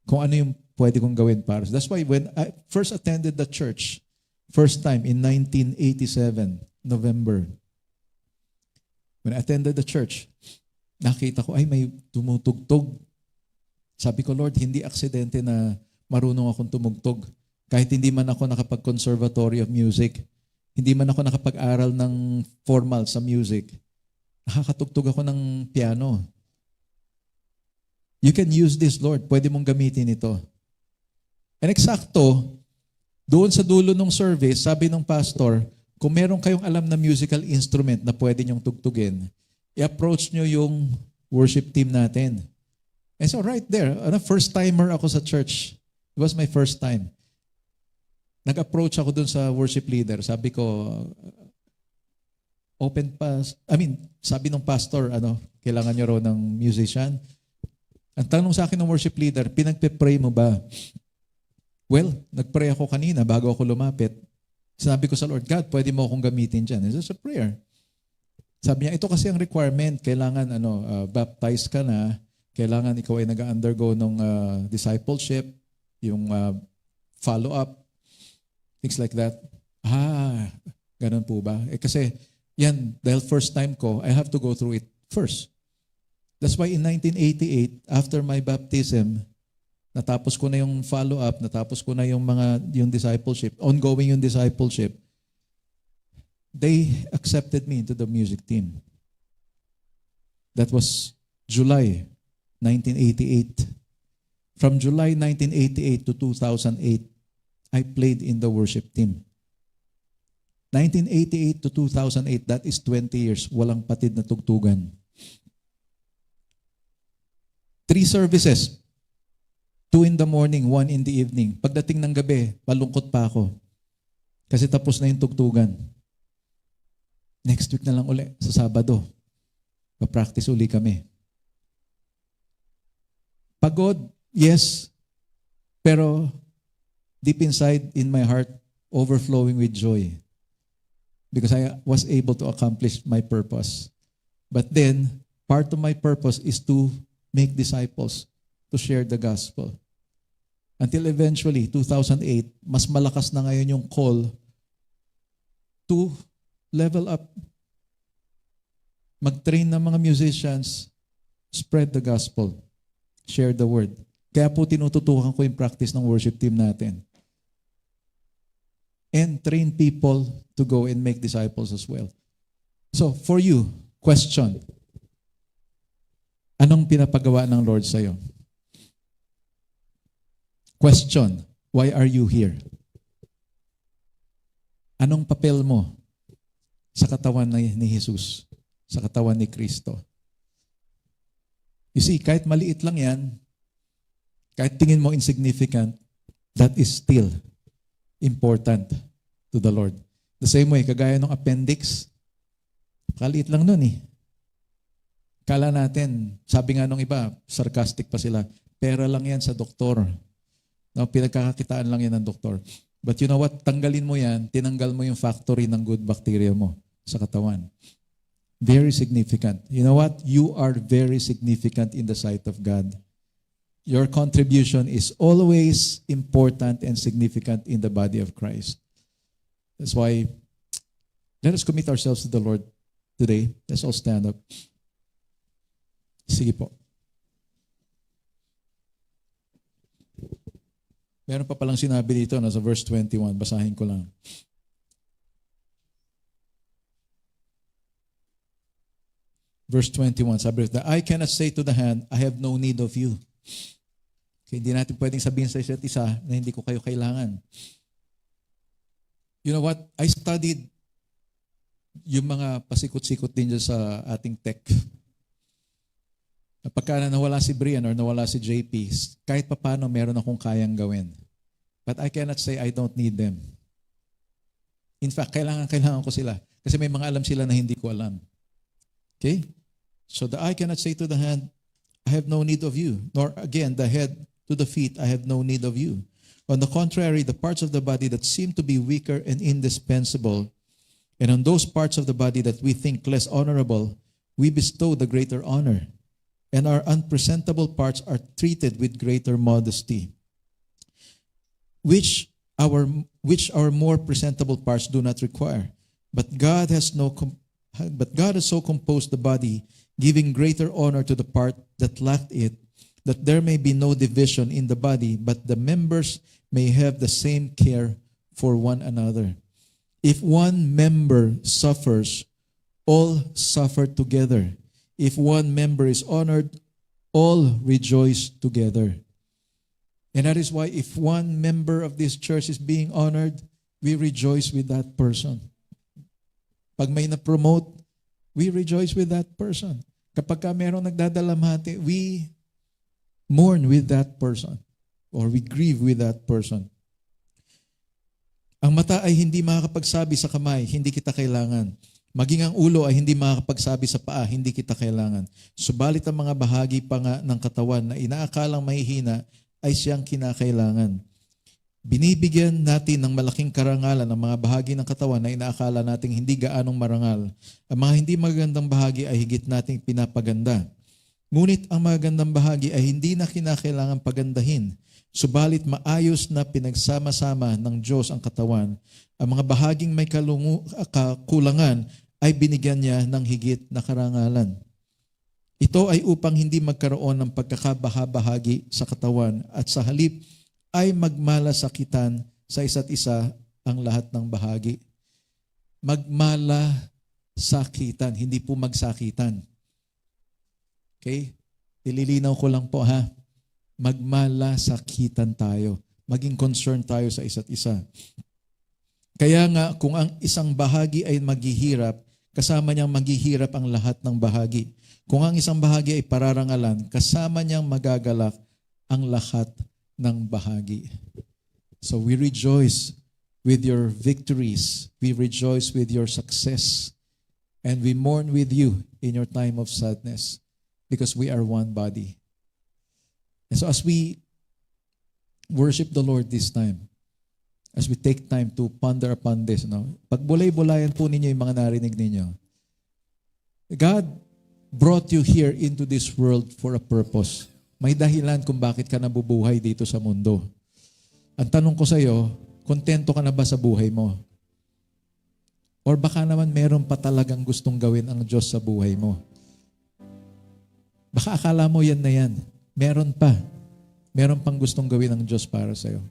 Kung ano yung pwede kong gawin para. That's why when I first attended the church, first time in 1987, November, When I attended the church, nakita ko, ay may tumutugtog. Sabi ko, Lord, hindi aksidente na marunong akong tumugtog. Kahit hindi man ako nakapag-conservatory of music, hindi man ako nakapag-aral ng formal sa music, nakakatugtog ako ng piano. You can use this, Lord. Pwede mong gamitin ito. And eksakto, doon sa dulo ng service, sabi ng pastor, kung meron kayong alam na musical instrument na pwede nyong tugtugin, i-approach nyo yung worship team natin. And so right there, first timer ako sa church. It was my first time. Nag-approach ako dun sa worship leader. Sabi ko, sabi ng pastor, kailangan nyo raw ng musician. Ang tanong sa akin ng worship leader, pinagpe-pray mo ba? Well, nag-pray ako kanina bago ako lumapit. Sabi ko sa Lord, God, pwede mo akong gamitin dyan. It's just a prayer. Sabi niya, ito kasi ang requirement. Kailangan baptize ka na. Kailangan ikaw ay nag-undergo ng discipleship, yung follow-up, things like that. Ganun po ba? Kasi yan, dahil first time ko, I have to go through it first. That's why in 1988, after my baptism, natapos ko na yung follow-up, natapos ko na yung discipleship, ongoing yung discipleship, they accepted me into the music team. That was July 1988. From July 1988 to 2008, I played in the worship team. 1988 to 2008, that is 20 years, walang patid na tugtugan. 3 services. 2 in the morning, 1 in the evening. Pagdating ng gabi, malungkot pa ako. Kasi tapos na yung tugtugan. Next week na lang uli, sa Sabado. Pa-practice uli kami. Pagod, yes. Pero deep inside, in my heart, overflowing with joy. Because I was able to accomplish my purpose. But then, part of my purpose is to make disciples, to share the gospel. Until eventually, 2008, mas malakas na ngayon yung call to level up. Mag-train ng mga musicians, spread the gospel, share the word. Kaya po tinututukan ko yung practice ng worship team natin. And train people to go and make disciples as well. So, for you, question. Anong pinapagawa ng Lord sa'yo? Question, why are you here? Anong papel mo sa katawan ni Jesus, sa katawan ni Kristo? You see, kahit maliit lang yan, kahit tingin mo insignificant, that is still important to the Lord. The same way, kagaya ng appendix, kaliit lang nun eh. Kala natin, sabi nga nung iba, sarcastic pa sila, pera lang yan sa doktor. No, pinagkakakitaan lang yan ng doktor. But you know what? Tanggalin mo yan, tinanggal mo yung factory ng good bacteria mo sa katawan. Very significant. You know what? You are very significant in the sight of God. Your contribution is always important and significant in the body of Christ. That's why, let us commit ourselves to the Lord today. Let's all stand up. Sige po. Meron pa palang sinabi dito sa verse 21. Basahin ko lang. Verse 21, sabi ito, I cannot say to the hand, I have no need of you. Okay, hindi natin pwedeng sabihin sa isa't isa na hindi ko kayo kailangan. You know what? I studied yung mga pasikot-sikot din dyan sa ating tech. Pagka nawala si Brian or nawala si JP, kahit papano meron akong kayang gawin. But I cannot say I don't need them. In fact, kailangan ko sila. Kasi may mga alam sila na hindi ko alam. Okay? So the eye cannot say to the hand, I have no need of you. Nor again, the head to the feet, I have no need of you. On the contrary, the parts of the body that seem to be weaker and indispensable, and on those parts of the body that we think less honorable, we bestow the greater honor. And our unpresentable parts are treated with greater modesty, which our more presentable parts do not require. But God has But God has so composed the body, giving greater honor to the part that lacked it, that there may be no division in the body, but the members may have the same care for one another. If one member suffers, all suffer together. If one member is honored, all rejoice together. And that is why if one member of this church is being honored, we rejoice with that person. Pag may na-promote, we rejoice with that person. Kapag ka merong nagdadalamhati, we mourn with that person or we grieve with that person. Ang mata ay hindi makakapagsabi sa kamay, hindi kita kailangan. Maging ang ulo ay hindi makakapagsabi sa paa, hindi kita kailangan. Subalit ang mga bahagi pa nga ng katawan na inaakalang mahihina ay siyang kinakailangan. Binibigyan natin ng malaking karangalan ang mga bahagi ng katawan na inaakala nating hindi gaanong marangal. Ang mga hindi magagandang bahagi ay higit nating pinapaganda. Ngunit ang magagandang bahagi ay hindi na kinakailangan pagandahin. Subalit maayos na pinagsama-sama ng Diyos ang katawan. Ang mga bahaging may kakulangan ay binigyan niya ng higit na karangalan. Ito ay upang hindi magkaroon ng pagkakabahabahagi sa katawan at sa halip ay magmalasakitan sa isa't isa ang lahat ng bahagi. Magmalasakitan, hindi po magsakitan. Okay? Ililinaw ko lang po ha. Magmalasakitan tayo. Maging concerned tayo sa isa't isa. Kaya nga, kung ang isang bahagi ay maghihirap, kasama niyang maghihirap ang lahat ng bahagi. Kung ang isang bahagi ay pararangalan, kasama niyang magagalak ang lahat ng bahagi. So we rejoice with your victories. We rejoice with your success. And we mourn with you in your time of sadness because we are one body. And so as we worship the Lord this time, as we take time to ponder upon this, pagbulay-bulayan po ninyo yung mga narinig ninyo. God brought you here into this world for a purpose. May dahilan kung bakit ka nabubuhay dito sa mundo. Ang tanong ko sa iyo, kontento ka na ba sa buhay mo? Or baka naman meron pa talagang gustong gawin ang Diyos sa buhay mo? Baka akala mo yan na yan. Meron pa. Meron pang gustong gawin ng Diyos para sa iyo.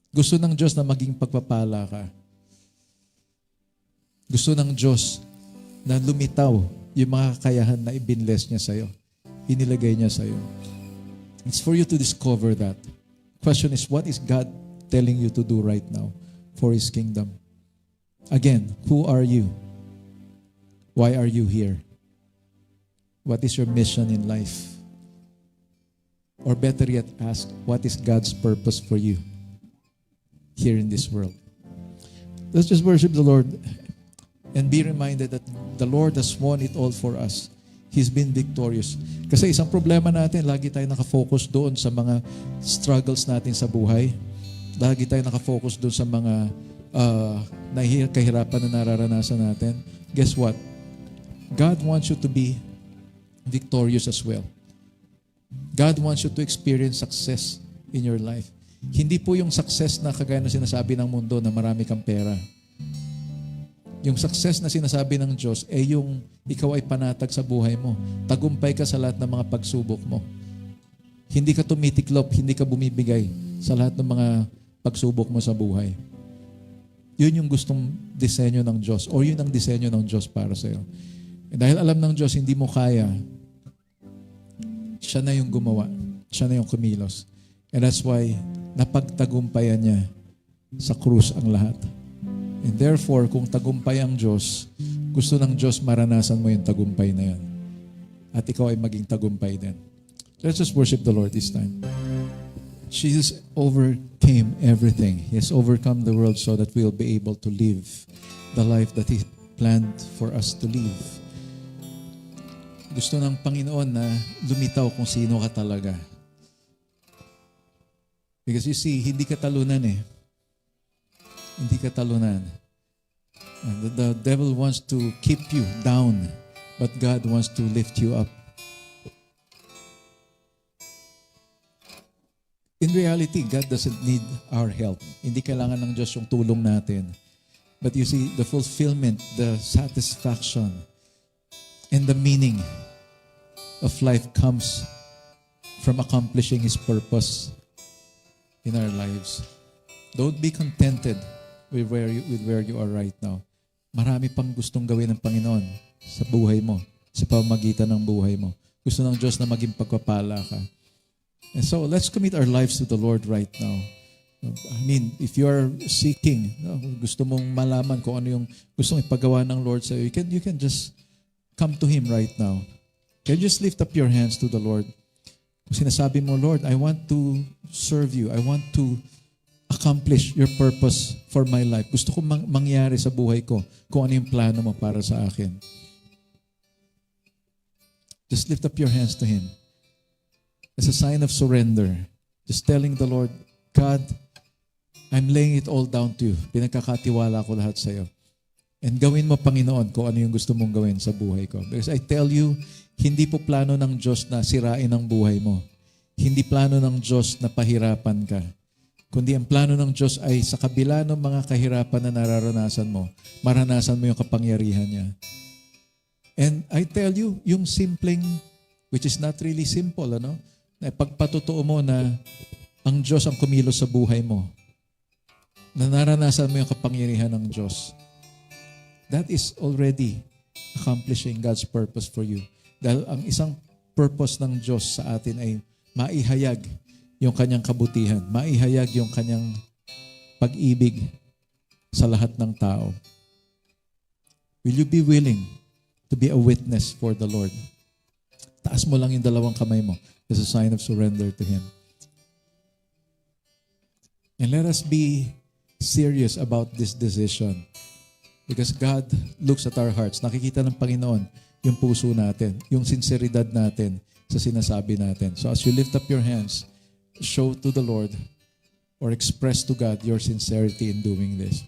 Gusto ng Diyos na maging pagpapala ka. Gusto ng Diyos na lumitaw yung mga kakayahan na ibinless niya sa iyo. Inilagay niya sa iyo. It's for you to discover that. Question is, what is God telling you to do right now for His kingdom? Again, who are you? Why are you here? What is your mission in life? Or better yet, ask, what is God's purpose for you here in this world? Let's just worship the Lord and be reminded that the Lord has won it all for us. He's been victorious. Kasi isang problema natin, lagi tayo nakafocus doon sa mga struggles natin sa buhay. Lagi tayo nakafocus doon sa mga kahirapan na nararanasan natin. Guess what? God wants you to be victorious as well. God wants you to experience success in your life. Hindi po yung success na kagaya na sinasabi ng mundo na marami kang pera. Yung success na sinasabi ng Diyos ay yung ikaw ay panatag sa buhay mo. Tagumpay ka sa lahat ng mga pagsubok mo. Hindi ka tumitiklop, hindi ka bumibigay sa lahat ng mga pagsubok mo sa buhay. Yun yung gustong disenyo ng Diyos o yun ang disenyo ng Diyos para sa iyo. Dahil alam ng Diyos, hindi mo kaya, siya na yung gumawa. Siya na yung kumilos. And that's why napagtagumpayan niya sa krus ang lahat. And therefore, kung tagumpay ang Diyos, gusto ng Diyos maranasan mo yung tagumpay na yan. At ikaw ay maging tagumpay din. Let's just worship the Lord this time. Jesus overcame everything. He has overcome the world so that we'll be able to live the life that He planned for us to live. Gusto ng Panginoon na lumitaw kung sino ka talaga. Because you see, hindi ka talunan eh. Hindi ka talunan. And the devil wants to keep you down, but God wants to lift you up. In reality, God doesn't need our help. Hindi kailangan ng Diyos yung tulong natin. But you see, the fulfillment, the satisfaction, And the meaning of life comes from accomplishing His purpose in our lives. Don't be contented with where you are right now. Marami pang gustong gawin ng Panginoon sa buhay mo, sa pamamagitan ng buhay mo. Gusto ng Diyos na maging pagpapala ka. And so, let's commit our lives to the Lord right now. I mean, if you are seeking, gusto mong malaman kung ano yung gustong ipagawa ng Lord sa iyo, you can just come to Him right now. Can you just lift up your hands to the Lord? Kung sinasabi mo, Lord, I want to serve you. I want to accomplish your purpose for my life. Gusto ko mangyari sa buhay ko kung ano yung plano mo para sa akin. Just lift up your hands to Him. As a sign of surrender. Just telling the Lord, God, I'm laying it all down to you. Pinagkakatiwala ko lahat sa iyo. And gawin mo, Panginoon, kung ano yung gusto mong gawin sa buhay ko. Because I tell you, hindi po plano ng Diyos na sirain ang buhay mo. Hindi plano ng Diyos na pahirapan ka. Kundi ang plano ng Diyos ay sa kabila ng mga kahirapan na nararanasan mo, maranasan mo yung kapangyarihan niya. And I tell you, yung simpleng, which is not really simple, na pagpatotoo mo na ang Diyos ang kumilos sa buhay mo, na naranasan mo yung kapangyarihan ng Diyos, that is already accomplishing God's purpose for you. Dahil ang isang purpose ng Diyos sa atin ay maihayag yung kanyang kabutihan, maihayag yung kanyang pag-ibig sa lahat ng tao. Will you be willing to be a witness for the Lord? Taas mo lang yung dalawang kamay mo as a sign of surrender to Him. And let us be serious about this decision. Because God looks at our hearts. Nakikita ng Panginoon yung puso natin, yung sinseridad natin sa sinasabi natin. So as you lift up your hands, show to the Lord or express to God your sincerity in doing this.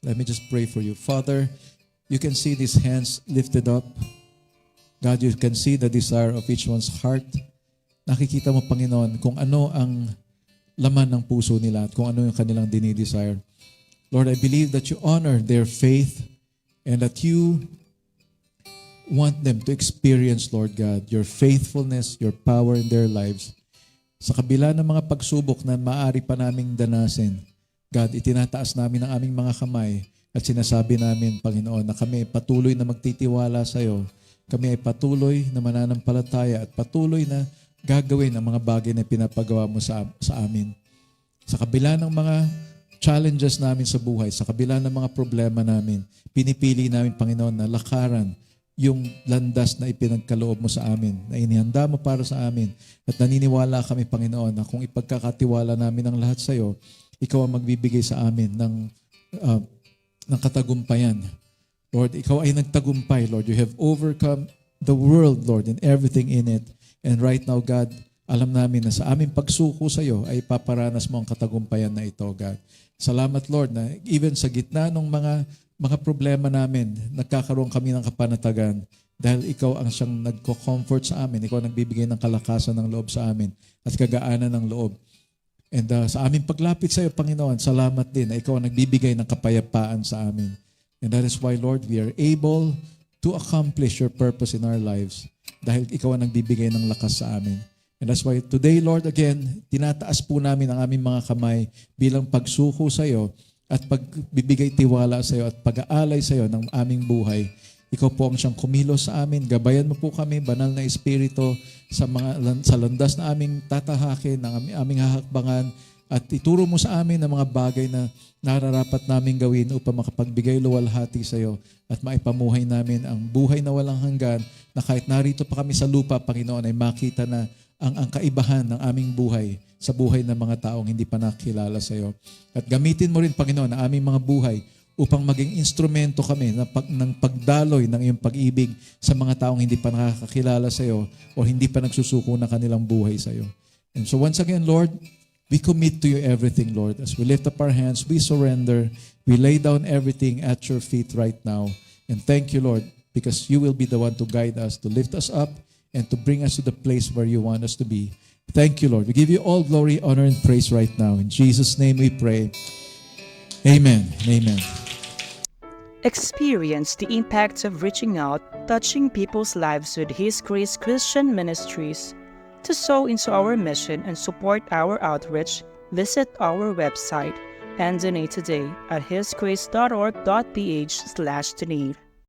Let me just pray for you. Father, you can see these hands lifted up. God, you can see the desire of each one's heart. Nakikita mo, Panginoon, kung ano ang laman ng puso nila at kung ano yung kanilang dinidesire. Lord, I believe that you honor their faith and that you want them to experience, Lord God, your faithfulness, your power in their lives. Sa kabila ng mga pagsubok na maaari pa naming danasin, God, itinataas namin ang aming mga kamay at sinasabi namin, Panginoon, na kami ay patuloy na magtitiwala sa iyo. Kami ay patuloy na mananampalataya at patuloy na gagawin ang mga bagay na pinapagawa mo sa amin. Sa kabila ng mga challenges namin sa buhay, sa kabila ng mga problema namin, pinipili namin, Panginoon, na lakaran yung landas na ipinagkaloob mo sa amin, na inihanda mo para sa amin. At naniniwala kami, Panginoon, na kung ipagkakatiwala namin ang lahat sa iyo, ikaw ang magbibigay sa amin ng katagumpayan. Lord, ikaw ay nagtagumpay, Lord. You have overcome the world, Lord, and everything in it. And right now, God, alam namin na sa aming pagsuko sa iyo ay paparanas mo ang katagumpayan na ito, God. Salamat, Lord, na even sa gitna ng mga problema namin, nagkakaroon kami ng kapanatagan dahil ikaw ang siyang nagko-comfort sa amin. Ikaw ang nagbibigay ng kalakasan ng loob sa amin at kagaanan ng loob. And sa aming paglapit sa iyo, Panginoon, salamat din na ikaw ang nagbibigay ng kapayapaan sa amin. And that is why, Lord, we are able to accomplish your purpose in our lives dahil ikaw ang nagbibigay ng lakas sa amin. And that's why today, Lord, again, tinataas po namin ang aming mga kamay bilang pagsuko sa iyo at pagbibigay tiwala sa iyo at pag-aalay sa iyo ng aming buhay. Ikaw po ang siyang kumilos sa amin. Gabayan mo po kami, banal na Espiritu, sa landas na aming tatahakin, ng aming hahakbangan, at ituro mo sa amin ang mga bagay na nararapat naming gawin upang makapagbigay luwalhati sa iyo at maipamuhay namin ang buhay na walang hanggan na kahit narito pa kami sa lupa, Panginoon, ay makita na ang kaibahan ng aming buhay sa buhay ng mga taong hindi pa nakilala sa iyo. At gamitin mo rin, Panginoon, ang aming mga buhay upang maging instrumento kami ng pagdaloy ng iyong pag-ibig sa mga taong hindi pa nakakakilala sa iyo o hindi pa nagsusuko na kanilang buhay sa iyo. And so once again, Lord, we commit to you everything, Lord. As we lift up our hands, we surrender. We lay down everything at your feet right now. And thank you, Lord, because you will be the one to guide us, to lift us up, and to bring us to the place where you want us to be. Thank you, Lord. We give you all glory, honor, and praise right now. In Jesus' name we pray. Amen. Amen. Experience the impact of reaching out, touching people's lives with His Grace Christian Ministries. To sow into our mission and support our outreach, visit our website and donate today at hisgrace.org.ph/donate.